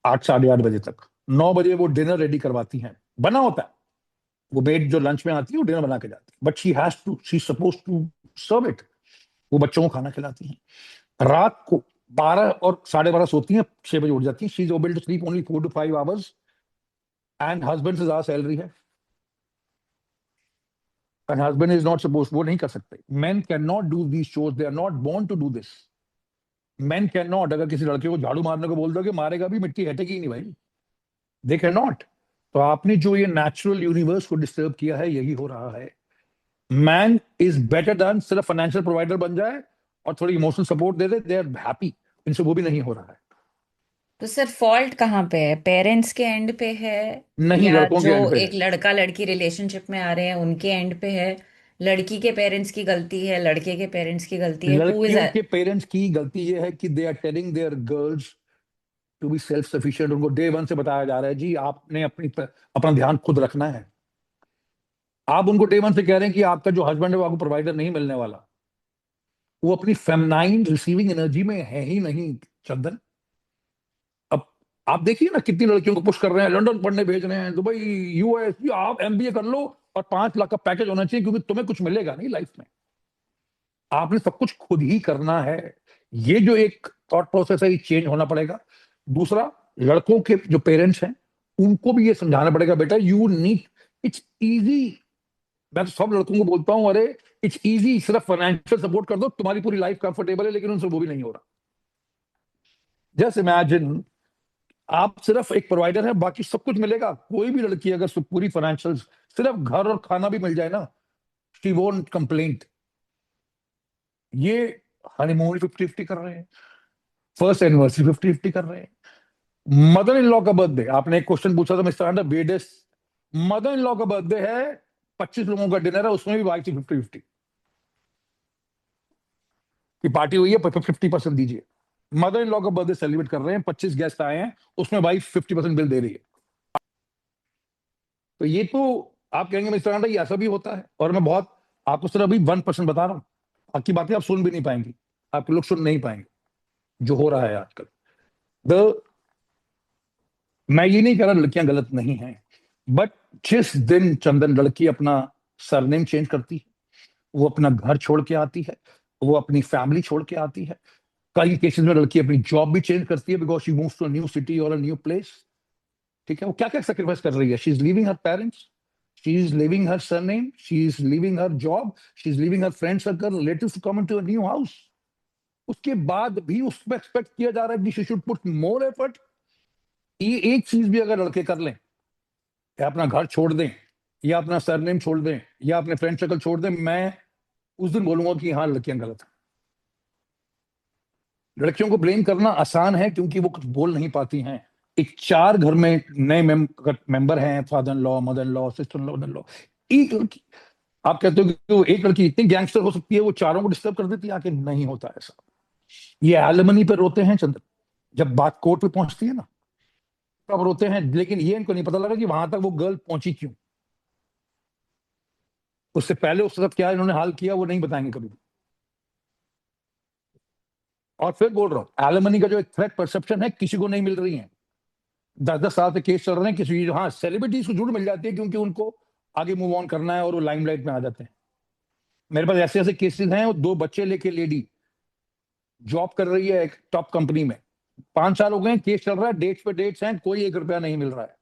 8, 8:30 बजे तक। 9 बजे वो डिनर रेडी करवाती हैं, बना होता है। वो मेड जो लंच में आती है वो डिनर बना के जाती है, but she suppose to serve it. वो बच्चों को खाना खिलाती हैं। रात को 12 और 12:30 सोती हैं, 6 बजे उठ जाती हैं। She is able to sleep only 4 to 5 hours, and husband से ज्यादा सैलरी है, and husband is not suppose, वो नहीं कर सकते। Men can not do these shows, they are not born to do this. Men can not, अगर किसी लड़के को झाड़ू मारने को बोल दो कि मारेगा भी, मिट्टी हटेगी ही नहीं भाई। They can not. तो आपने जो ये नेचुरल यूनिवर्स को डिस्टर्ब किया है, यही हो रहा है। मैन इज बेटर देन सिर्फ फाइनेंशियल प्रोवाइडर बन जाए और थोड़ी इमोशनल सपोर्ट दे दे, दे आर हैप्पी। इनसे वो भी नहीं हो रहा है। तो सर फॉल्ट कहाँ पे है? पेरेंट्स के एंड पे है नहीं, या लड़कों के जो एंड पे एक है। लड़का लड़की रिलेशनशिप में आ रहे हैं उनके एंड पे है? लड़की के पेरेंट्स की गलती है, लड़के के पेरेंट्स की गलती है? Who is? लड़कियों के पेरेंट्स की गलती ये है कि they are telling their girls to be self sufficient. उनको डे वन से बताया जा रहा है, जी आपने अपना ध्यान खुद रखना है। आप उनको डे वन से कह रहे हैं कि आपका जो हस्बैंड है वो आपको प्रोवाइडर नहीं मिलने वाला। वो अपनी फेमिनाइन रिसीविंग एनर्जी में है ही नहीं, चंदन। अब आप देखिए ना, कितनी लड़कियों को पुश कर रहे हैं, लंदन पढ़ने भेज रहे हैं, दुबई, यूएस, आप एमबीए कर लो और 5 लाख का पैकेज होना चाहिए, क्योंकि तुम्हें कुछ मिलेगा नहीं लाइफ में। आपने सब कुछ खुद ही करना है। ये जो एक थॉट प्रोसेस है, ये चेंज होना पड़ेगा। दूसरा, लड़कों के जो पेरेंट्स हैं उनको भी ये समझाना पड़ेगा, बेटा यू नीड, इट्स इजी। मैं तो सब लड़कों को बोलता हूं, अरे इट्स इजी, सिर्फ फाइनेंशियल सपोर्ट कर दो, तुम्हारी पूरी लाइफ कंफर्टेबल है। लेकिन उनसे वो भी नहीं हो रहा। जस्ट इमेजिन, आप सिर्फ एक प्रोवाइडर है, बाकी सब कुछ मिलेगा। कोई भी लड़की अगर पूरी फाइनेंशियल, सिर्फ घर और खाना भी मिल जाए ना, शी वोंट कंप्लेंट। ये हनीमून 50-50 कर रहे हैं, फर्स्ट एनिवर्सरी 50-50 कर रहे हैं। मदर इन लॉ का बर्थडे, आपने एक क्वेश्चन पूछा था मिस्टर आंडर, वेडेस्ट मदर इन लॉ का बर्थडे है, 25 लोगों का डिनर है, उसमें भी वाइफ की 50-50 की पार्टी हुई है, 50% दीजिए। मदर इन लॉ का बर्थडे सेलिब्रेट कर रहे हैं, 25 गेस्ट आए हैं, उसमें वाइफ 50% बिल दे रही है। तो ये तो आप कहेंगे मिस्टर आंडर ये ऐसा भी होता है, और मैं बहुत आपको सिर्फ अभी 1% बता रहा हूँ। बाकी बातें आप सुन भी नहीं पाएंगी, आपके लोग सुन नहीं पाएंगे जो हो रहा है आजकल। द मैं ये नहीं कह रहा लड़कियां गलत नहीं हैं, बट जिस दिन चंदन लड़की अपना सरनेम चेंज करती है, वो अपना घर छोड़ के आती है, वो अपनी फैमिली छोड़ के आती है, कई केसेस में लड़की अपनी जॉब भी चेंज करती है because she moves to a new city और अ न्यू प्लेस। ठीक है, वो क्या क्या सेक्रीफाइस कर रही है? She is living her parents, she is living her surname, she is living her job, she is living her friend circle, relatives to come into a new house. उसके बाद भी उसमें एक्सपेक्ट किया जा रहा है कि she should put more effort. ये एक चीज भी अगर लड़के कर लें, या अपना घर छोड़ दें, या अपना सरनेम छोड़ दें या अपने फ्रेंड सर्कल छोड़ दें, मैं उस दिन बोलूंगा कि हाँ लड़कियां गलत हैं। लड़कियों को ब्लेम करना आसान है क्योंकि वो कुछ बोल नहीं पाती हैं। एक 4 घर में नए मेंबर हैं, father in law, mother in law, sister in law, in law, एक लड़की, आप कहते हो कि वो एक लड़की इतनी गैंगस्टर हो सकती है वो चारों को डिस्टर्ब कर देती है? आके नहीं होता ऐसा। ये एलिमनी पे रोते हैं चंद्र, जब बात कोर्ट पे पहुंचती है ना तब रोते हैं, लेकिन ये इनको नहीं पता लगा कि वहां तक वो गर्ल पहुंची क्यों। उससे पहले उसके साथ क्या इन्होंने हाल किया वो नहीं बताएंगे कभी भी। और फिर बोल रहा हूँ, एलिमनी का जो एक थ्रेट परसेप्शन है किसी को नहीं मिल रही है। 10-10 साल से केस चल रहे हैं किसी, हाँ सेलिब्रिटीज को जरूर मिल जाती है क्योंकि उनको आगे मूव ऑन करना है और वो लाइमलाइट में आ जाते हैं। मेरे पास ऐसे ऐसे केसेस हैं, वो 2 बच्चे लेके लेडी जॉब कर रही है एक टॉप कंपनी में, 5 साल हो गए, केस चल रहा है, डेट्स पे डेट्स हैं, कोई 1 रुपया नहीं मिल रहा है।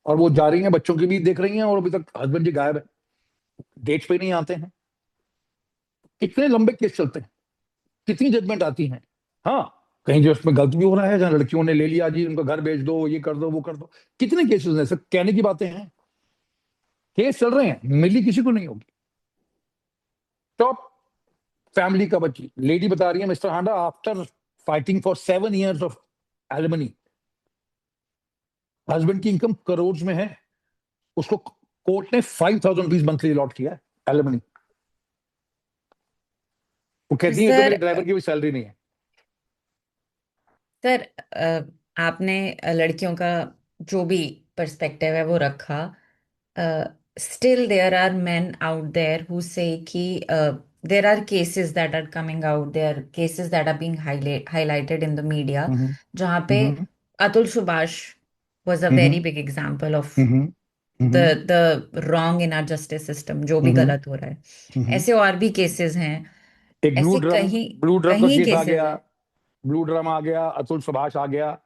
और वो जा रही है, बच्चों की भी देख रही हैं, और अभी तक हस्बैंड जी गायब है, डेट्स पे नहीं आते हैं। कितने लंबे केस चलते हैं, कितनी जजमेंट आती हैं। हाँ, कहीं जो उसमें गलत भी हो रहा है, जहाँ लड़कियों ने ले लिया जी उनका घर बेच दो, ये कर दो, वो कर दो, कितने केसेस हैं, सब कहने की बातें हैं। केस चल रहे हैं, मिली किसी को नहीं होगी। टॉप फैमिली का बच्ची लेडी बता रही है, mister Handa after fighting for 7 years of alimony, husband की इनकम करोड़ में है, उसको कोर्ट ने 5,000 रुपीज मंथली अलॉट किया है एलिमनी। वो तो कहती है तो मेरे ड्राइवर की भी सैलरी नहीं है। सर आपने लड़कियों का जो भी पर्सपेक्टिव है वो रखा। Still there are men out there who say कि there are cases that are coming out, there are cases that are being highlighted in the media, hmm, जहाँ पे हम्म, Atul Subhash was a hmm, very big example of hmm, the hmm, the wrong in our justice system, जो भी हम्म, गलत हो रहा है। हम्म। ऐसे और भी केसेस हैं, एक ब्लू ऐसे ड्रम, कहीं ब्लू ड्रम का कहीं केस आ केसेस गया, हैं। ब्लू ड्रम आ गया, अतुल सुभाष आ गया।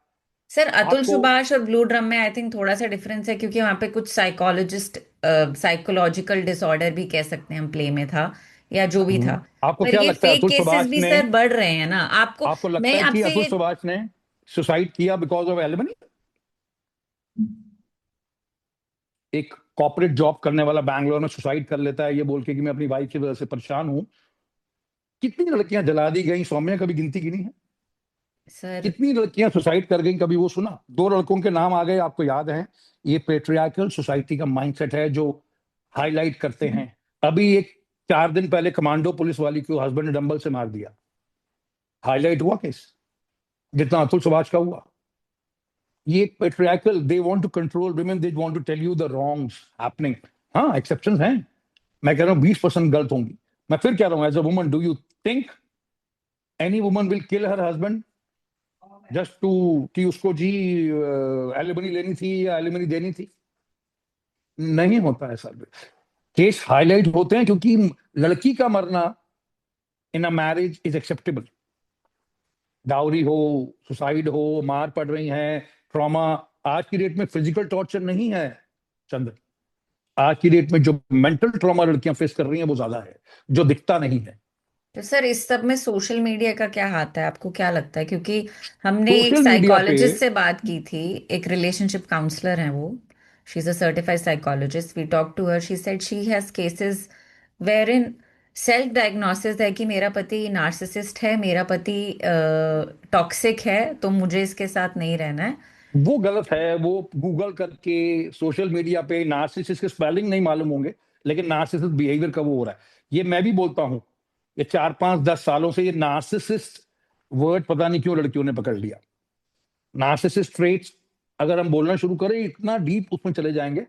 सर अतुल आपको सुभाष और ब्लू ड्रम में आई थिंक थोड़ा सा डिफरेंस है, क्योंकि वहां पे कुछ साइकोलॉजिस्ट, साइकोलॉजिकल डिसऑर्डर भी कह सकते हैं हम, प्ले में था या जो भी था। आपको पर क्या ये लगता है फेक अतुल केसेस सुभाष भी ने, सर बढ़ रहे हैं ना आपको। आपको लगता मैं है कि आपसे अतुल ये सुभाष ने सुसाइड किया बिकॉज ऑफ एलिमनी? एक कॉर्पोरेट जॉब करने वाला बैंगलोर में सुसाइड कर लेता है ये बोल के कि मैं अपनी वाइफ की वजह से परेशान हूं। कितनी लड़कियां जला दी गई सौम्या, कभी गिनती की नहीं है? सर कितनी लड़कियां सुसाइड कर गई, कभी वो सुना? 2 लड़कों के नाम आ गए, आपको याद है? ये पेट्रियार्कल सोसाइटी का माइंडसेट है जो हाईलाइट करते हैं। अभी एक 4 दिन पहले कमांडो पुलिस वाली को हस्बैंड ने डंबल से मार दिया, हाईलाइट हुआ केस जितना अतुल सुभाष का हुआ। ये patriarchal, they want to control women, they want to tell you the wrongs happening. हाँ एक्सेप्शंस हैं, मैं कह रहा हूँ 20% गलत होंगी। मैं फिर कह रहा हूँ, as a woman do you think any woman will kill her husband just to, कि उसको जी एलिमनी लेनी थी या एलिमनी देनी थी? नहीं होता है सर। केस हाईलाइट होते हैं क्योंकि लड़की का मरना in a marriage is acceptable. Dowry हो, सुसाइड हो, मार पड़ रही है, ट्रॉमा। आज की डेट में फिजिकल टॉर्चर नहीं है चंद्र, आज की डेट में जो मेंटल ट्रॉमा लड़कियां फेस कर रही हैं वो ज्यादा है, जो दिखता नहीं है। तो सर इस सब में सोशल मीडिया का क्या हाथ है, आपको क्या लगता है? क्योंकि हमने एक सोशल मीडिया पे साइकोलॉजिस्ट से बात की थी, एक रिलेशनशिप काउंसलर हैं वो, she is a certified psychologist, we talk to her, she said she has cases where in self diagnosis है कि मेरा पति नार्सिसिस्ट है, मेरा पति टॉक्सिक है, तो मुझे इसके साथ नहीं रहना है। वो गलत है। वो गूगल करके सोशल मीडिया पे नार्सिसिस्ट के स्पेलिंग नहीं मालूम होंगे, लेकिन नार्सिसिस्ट बिहेवियर का वो हो रहा है। ये मैं भी बोलता हूँ, ये 4-5-10 सालों से ये नार्सिसिस्ट वर्ड पता नहीं क्यों लड़कियों ने पकड़ लिया। नार्सिसिस्ट ट्रेट्स अगर हम बोलना शुरू करें इतना डीप उसमें चले जाएंगे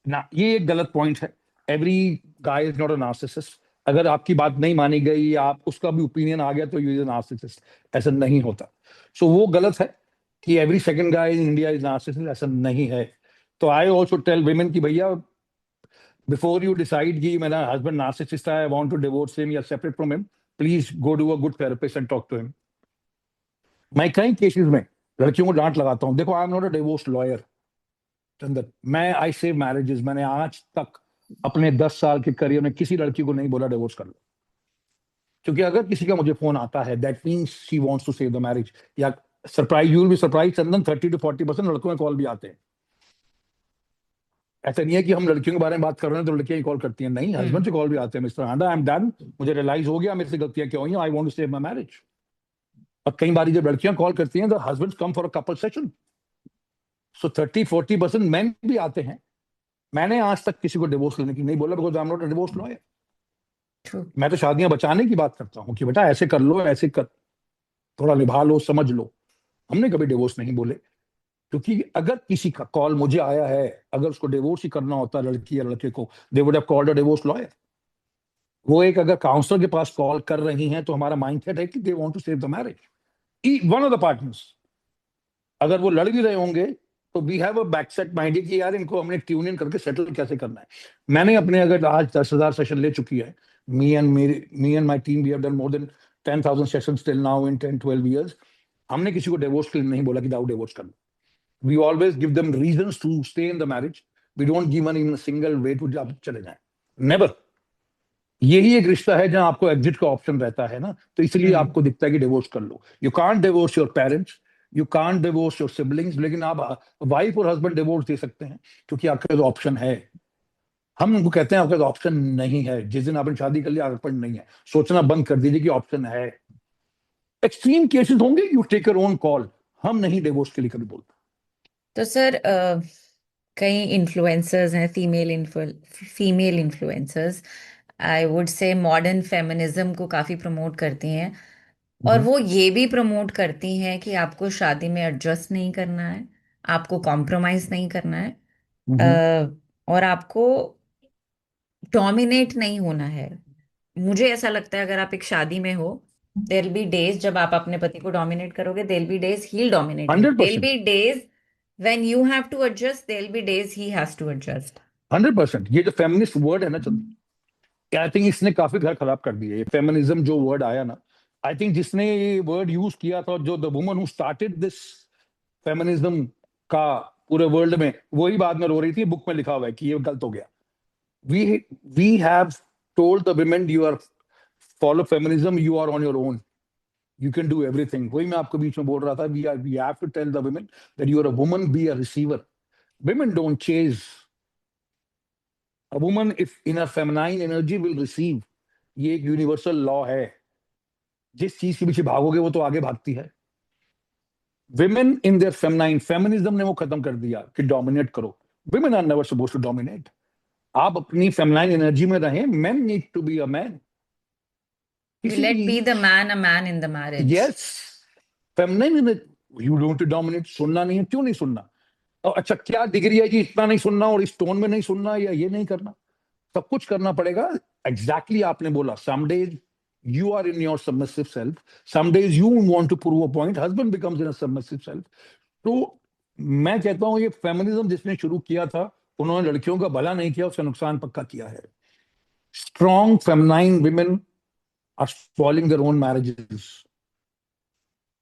ना, ये एक गलत पॉइंट है। Every guy is not a narcissist. अगर आपकी बात नहीं मानी गई, आप उसका भी ओपिनियन आ गया तो यू इज अ नार्सिसिस्ट, ऐसा नहीं होता। सो वो गलत है कि every second guy in India is narcissist, ऐसा नहीं है। तो आई ऑल्सो टेल विमेन कि भैया बिफोर यू डिसाइड कि मेरा हस्बैंड नार्सिसिस्ट है, I want to divorce him या separate from him, please go to a good therapist and talk to him. मैं कई केसेस में लड़कियों को डांट लगाता हूँ। देखो, I am not a divorce lawyer Chandan, मैं आई सेव मैरिजेस। मैंने आज तक अपने 10 साल के करियर में किसी लड़की को नहीं बोला डिवोर्स कर लो, क्योंकि अगर किसी का मुझे फोन आता है that means she wants to save the marriage. या surprise, you will be surprise Chandan, 30 to 40% लड़कों के कॉल भी आते हैं। ऐसा नहीं है कि हम लड़कियों के बारे में बात कर रहे हैं तो लड़कियां ही कॉल करती हैं, नहीं, हस्बैंड से कॉल भी आते हैं, mister Handa I am done, मुझे रियलाइज हो गया मेरे से गलतियां क्या हुई, I want to save my marriage. और कई बार जब लड़कियां कॉल करती हैं तो husband come for a couple session, so 30-40% man भी आते हैं। मैंने आज तक किसी को डिवोर्स लेने की नहीं बोला, because I am not a divorce lawyer. True. मैं तो शादियां बचाने की बात करता हूँ कि बेटा ऐसे कर लो, ऐसे कर, थोड़ा निभा लो, समझ लो। हमने कभी डिवोर्स नहीं बोले, क्योंकि अगर किसी का कॉल मुझे आया है, अगर उसको डिवोर्स ही करना होता लड़की या लड़के को, they would have called a divorce lawyer. वो एक अगर काउंसलर के पास कॉल कर रही हैं तो हमारा माइंडसेट है कि they want to save the marriage, one of the partners. अगर वो लड़ भी रहे होंगे तो we have a backseat mind कि यार इनको हमने ट्यून इन करके सेटल कैसे करना है। मैंने अपने अगर आज 10,000 सेशन ले चुकी है, me and my team, we have done more than 10,000 sessions till now in 10-12 years। हमने किसी को डिवोर्स के लिए नहीं बोला कि दाऊ डिवोर्स कर लो। We always give them reasons to stay in the marriage. We don't give in single way to आप चले जाए, नेवर। यही एक रिश्ता है जहां आपको एग्जिट का ऑप्शन रहता है ना, तो इसलिए आपको दिखता है कि डिवोर्स कर लो। You can't divorce your parents, you can't divorce your siblings, लेकिन आप वाइफ और हस्बैंड डिवोर्स दे सकते हैं क्योंकि आपके पास ऑप्शन है। हम उनको कहते हैं आपके पास ऑप्शन नहीं है, जिस दिन आपने शादी कर लिया ऑप्शन नहीं है, सोचना बंद कर दीजिए कि ऑप्शन है। एक्सट्रीम केसेस होंगे, you take your own call. हम नहीं डिवोर्स के लिए कभी बोलते। तो सर कई इन्फ्लुएंसर्स हैं, फीमेल इन्फ्लुएंसर्स, आई वुड से मॉडर्न फेमिनिज्म को काफ़ी प्रमोट करती हैं, और वो ये भी प्रमोट करती हैं कि आपको शादी में एडजस्ट नहीं करना है, आपको कॉम्प्रोमाइज नहीं करना है, और आपको डोमिनेट नहीं होना है। मुझे ऐसा लगता है अगर आप एक शादी में हो, देयर विल बी डेज जब आप अपने पति को डोमिनेट करोगे, there will be days he will dominate you, hundred there will percent be days when you have to adjust, there will be days he has to adjust. 100%। ये जो feminist word है ना चंद्र, आई थिंक इसने काफी घर खराब कर दिया। ये फेमिनिज्म जो वर्ड आया ना, आई थिंक जिसने ये वर्ड यूज किया था, जो the woman who started this feminism का पूरे वर्ल्ड में, वही बाद में रो रही थी। बुक में लिखा हुआ है कि ये गलत हो गया। We we have told the women you are follow feminism, you are on your own, you can do everything. वही मैं आपको बीच में बोल रहा था, we have to tell the women that you are a woman, be a receiver. Women don't chase, a woman if in her feminine energy will receive. ये एक यूनिवर्सल लॉ है, जिस चीज के पीछे भागोगे वो तो आगे भागती है। Women in their feminine, feminism ने वो खत्म कर दिया कि डोमिनेट करो। Women are never supposed to dominate. आप अपनी फेमिनाइन एनर्जी में रहें। Men need to be a man. You किसी let की, be the man a man in the marriage. Yes, feminine, you don't dominate. सुनना नहीं है, क्यों नहीं सुनना? और अच्छा क्या डिग्री है जी इतना नहीं सुनना और इस टोन में नहीं सुनना या ये नहीं करना? सब कुछ करना पड़ेगा। एग्जैक्टली आपने बोला, some days you are in your submissive self, some days you want to prove a point, husband becomes in a submissive self। तो मैं कहता हूं ये फेमिनिज्म जिसने शुरू किया था, उन्होंने लड़कियों का भला नहीं किया, उसका नुकसान पक्का किया है। Strong feminine women are spoiling their own marriages।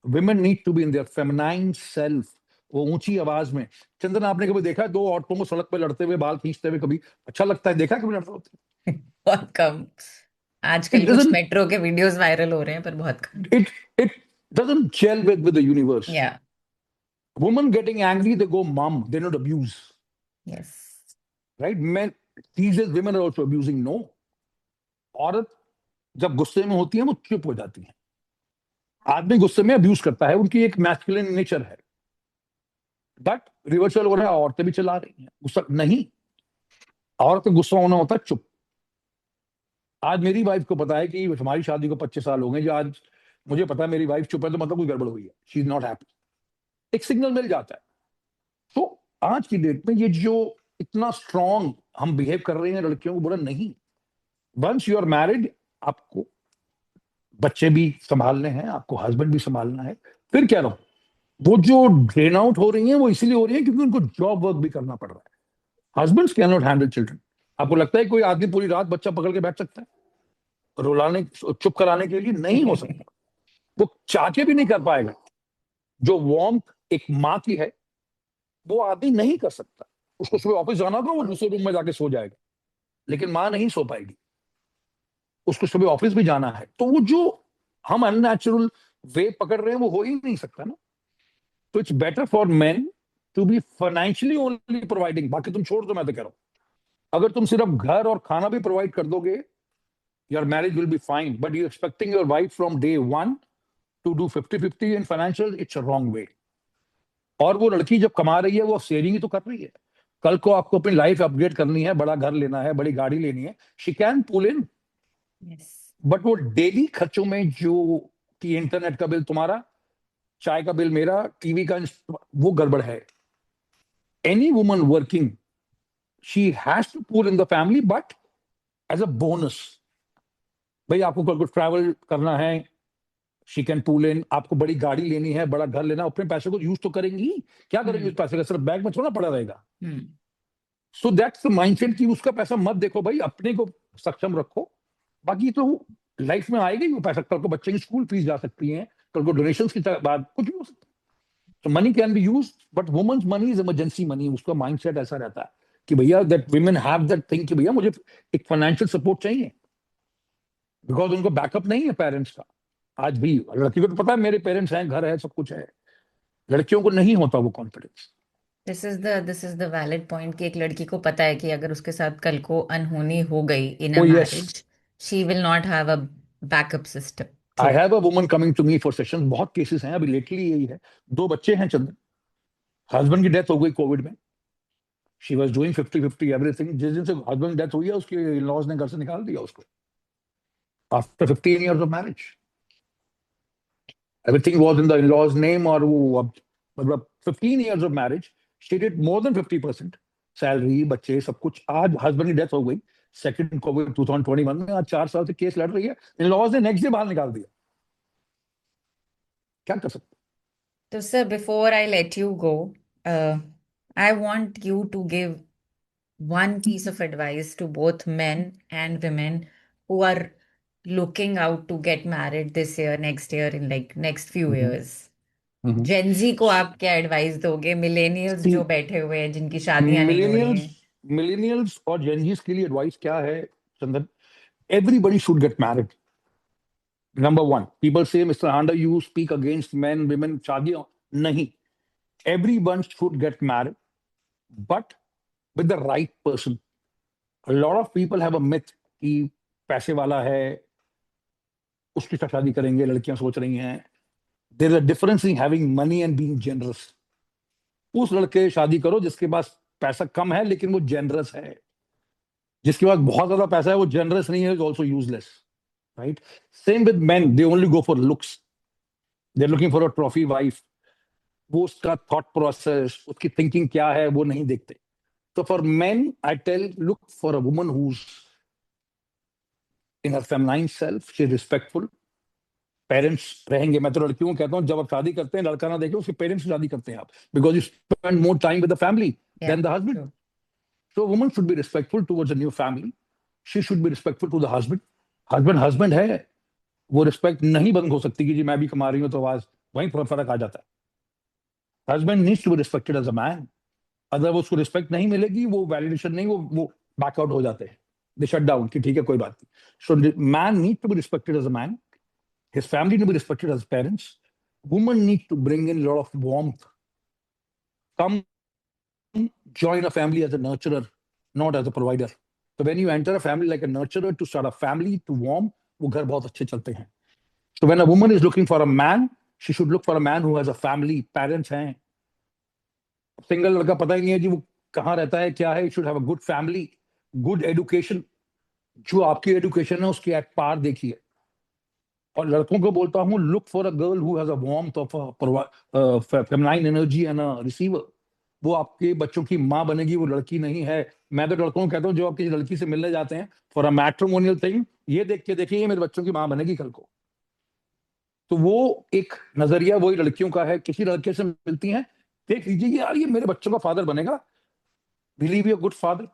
women need to be in their feminine self। वो ऊंची आवाज में, चंदन आपने कभी देखा है दो औरतों को सड़क पे लड़ते हुए, बाल खींचते हुए? कभी अच्छा लगता है? देखा है कभी लड़ते होते? बहुत कम। इट आजकल कुछ डजंट, मेट्रो के वीडियोस वायरल हो रहे हैं, पर बहुत कम। it doesn't gel with the universe। या। Women getting angry, they go mum, they not abuse, yes. right? Men, these days women are also abusing, no। औरत जब गुस्से में होती है वो चुप हो जाती है। आदमी गुस्से में अब्यूज करता है, उनकी एक मैस्कुलिन नेचर है। बट रिवर्सल हो रहा है, औरतें भी चला रही हैं गुस्सा नहीं। औरत को गुस्सा होना होता है चुप। आज मेरी वाइफ को पता है कि हमारी शादी को 25 साल हो गए, जो आज मुझे पता है मेरी वाइफ चुप है तो मतलब कोई गड़बड़ हुई है, शी इज नॉट हैप्पी। एक सिग्नल मिल जाता है। तो आज की डेट में ये जो इतना स्ट्रॉन्ग हम बिहेव कर रहे हैं लड़कियों को, बोला नहीं। वंस यू आर मैरिड, आपको बच्चे भी संभालने हैं, आपको हस्बैंड भी संभालना है। फिर कह रहा हूं, वो जो ड्रेन आउट हो रही हैं वो इसलिए हो रही है क्योंकि उनको जॉब वर्क भी करना पड़ रहा है। Husbands can not handle children. आपको लगता है कोई आदमी पूरी रात बच्चा पकड़ के बैठ सकता है रुलाने, चुप कराने के लिए? नहीं हो सकता। वो चाह के भी नहीं कर पाएगा। जो वार्मथ एक माँ की है वो आदमी नहीं कर सकता। उसको सुबह ऑफिस जाना होगा, वो दूसरे रूम में जाके सो जाएगा, लेकिन माँ नहीं सो पाएगी, उसको सुबह ऑफिस भी जाना है। तो वो जो हम अननेचुरल वे पकड़ रहे हैं वो हो ही नहीं सकता ना। तो it's better for men to be financially only providing, बाकी तुम छोड़ दो, मैं तो कह रहा हूं अगर तुम सिर्फ घर और खाना भी प्रोवाइड कर दोगे, your marriage will be fine, but you expecting your wife from day one two do 50-50 in financial, it's a wrong way. और वो लड़की जब कमा रही है वो शेयरिंग ही तो कर रही है। कल को आपको अपनी लाइफ अपग्रेड करनी है, बड़ा घर लेना है, बड़ी गाड़ी लेनी है, she can pull in. Yes, but वो डेली खर्चों में जो कि इंटरनेट का बिल तुम्हारा, चाय का बिल मेरा, टीवी का, वो गड़बड़ है। Any woman working, she has to pull in the family, but as a bonus. भाई आपको कल को ट्रैवल करना है, शी कैन पुल इन। आपको बड़ी गाड़ी लेनी है, बड़ा घर लेना, अपने पैसे को यूज तो करेंगी। क्या करेंगे उस पैसे का? सिर्फ बैग में थोड़ा पड़ा रहेगा। सो दैट्स द माइंडसेट कि उसका पैसा मत देखो भाई, अपने को सक्षम रखो। बाकी तो लाइफ में आएगा ही वो पैसा। कल को बच्चे की स्कूल फीस जा सकती है, कल को डोनेशंस की बात कुछ भी हो सकता है। तो money can be use, but women's money is emergency money. उसका माइंडसेट ऐसा रहता है कि भैया that women have that thing कि भैया मुझे एक फाइनेंशियल सपोर्ट चाहिए, बिकॉज उनको बैकअप नहीं है पेरेंट्स का। आज भी लड़की को तो पता है मेरे पेरेंट्स हैं, घर है, सब कुछ है। लड़कियों को नहीं होता वो confidence. This is the valid point कि एक लड़की को पता है कि अगर उसके साथ कल को अनहोनी हो गई in a oh yes, marriage, she will not have a backup system. I true. Have a woman coming to me for sessions. बहुत केसेस हैं, अभी लेटली यही है। 2 बच्चे हैं चंदन, हस्बैंड की डेथ हो गई कोविड में। She was doing 50-50 everything. जिस दिन से हस्बैंड डेथ हुई है, उसके लॉज ने घर से निकाल दिया उसको, after 15 years of marriage। Everything was in the in-laws name. और वो अब मतलब 15 years of marriage, she did more than 50%, salary, बच्चे, सब कुछ। आज हस्बैंड की डेथ हो गई सेकंड कोविड 2021 में। आज 4 साल से केस लड़ रही है, इन-लॉज ने नेक्स्ट डे बाहर निकाल दिया। क्या कर सकते? So, sir, before I let you go, I want you to give one piece of advice to both men and women who are looking out to get married this year, next year, in like next few years. जेन जी को आप क्या advice दोगे? Millennials जो बैठे हुए हैं जिनकी शादियां नहीं हो रही मिलेनियल्स हैं। मिलेनियल्स और जेनजीस के लिए एडवाइस क्या है Chandan? Everybody should get married. Number one, people say mister Handa you speak against man women शादियां। नहीं, everyone should get married, but with the right person. A lot of people have a myth कि पैसे वाला है उसके साथ शादी करेंगे, लड़कियां सोच रही हैं। There is a difference in having money and being generous. उस लड़के से शादी करो जिसके पास पैसा कम है लेकिन वो जेनरस है। जिसके पास बहुत ज्यादा पैसा है वो जेनरस नहीं है, is also useless, right? Same with men, they only go for looks, they are looking for a trophy wife. वो उसका थॉट प्रोसेस, उसकी थिंकिंग क्या है वो नहीं देखते। So for men, I tell, look for a woman who's in her feminine self, she's respectful. Parents रहेंगे। मैं तो लड़कियों को कहता हूँ जब आप शादी करते हैं, लड़का ना देखे उसके पेरेंट्स से शादी करते हैं आप, because you spend more time with the family then the husband. True. So woman should be respectful towards a new family. She should be respectful to the husband. Husband husband है, वो respect नहीं बंद हो सकती कि जी मैं भी कमा रही हूँ तो आवाज वहीं फर्क आ जाता है। Husband needs to be respected as a man. अगर वो उसको रिस्पेक्ट नहीं मिलेगी, वो वैलिडेशन नहीं, वो बैकआउट हो जाते हैं, दे शट डाउन कि ठीक है कोई बात नहीं। So man need to be respected as a man, his family need to be respected as parents. Woman need to bring in lot of warmth, come join a family as a nurturer, not as a provider. So when you enter a family like a nurturer to start a family to warm, वो घर बहुत अच्छे चलते हैं। So when a woman is looking for a man, she should look for a man who has a family, parents हैं। Single लड़का पता ही नहीं है जी वो कहाँ रहता है, क्या है। Should have a good family, good education. जो आपकी एजुकेशन है उसकी एट पार देखिए। और लड़कों को बोलता हूँ, look for a girl who has a warmth of feminine energy and a receiver. वो आपके बच्चों की माँ बनेगी, वो लड़की नहीं है। मैं तो लड़कों को कहता हूँ जो आपकी लड़की से मिलने जाते हैं फॉर अ मैट्रिमोनियल थिंग, ये देख के देखिए ये मेरे बच्चों की माँ बनेगी कल को। तो वो एक नजरिया वही लड़कियों का है। किसी लड़के से मिलती हैं, देख लीजिए यार ये मेरे बच्चों का फादर बनेगा, will be a good father.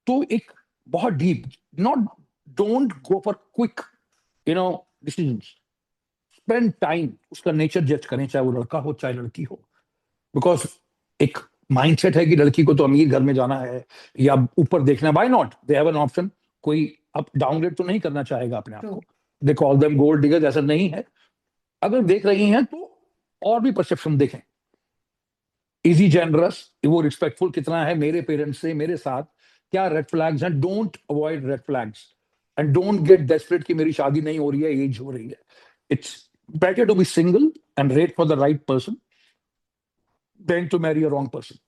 तो एक बहुत deep, not, don't go for quick decisions. Spend time, उसका नेचर जज करें, चाहे वो लड़का हो चाहे लड़की हो। बिकॉज एक माइंडसेट है कि लड़की को तो अमीर घर में जाना है या ऊपर देखना है, why not, they have an option. कोई अब डाउनग्रेड तो नहीं करना चाहेगा अपने आप को, they call them gold diggers, ऐसा नहीं है। अगर देख रही हैं तो और भी परसेप्शन देखें। इजी जेनरस, वो रिस्पेक्टफुल कितना है मेरे पेरेंट्स से, मेरे साथ क्या रेड फ्लैग्स हैं, don't avoid red flags and don't get desperate कि मेरी शादी नहीं हो रही है, एज हो रही है. It's better to be single and wait for the right person than to marry a wrong person.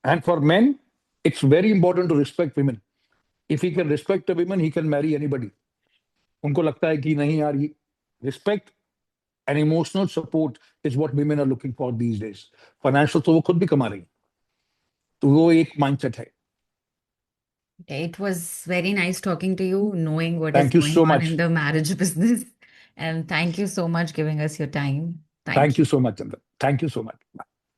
And for men, it's very important to respect women. If he can respect a woman, he can marry anybody. उनको लगता है कि नहीं यार, ये respect and emotional support is what women are looking for these days. Financial तो वो खुद भी कमा रही हैं. तो वो एक mindset है. It was very nice talking to you, knowing what is Thank you going so on much. in the marriage business. And thank you so much giving us your time. Thank Thank you. you so much, Chandra. Thank you so much. Bye.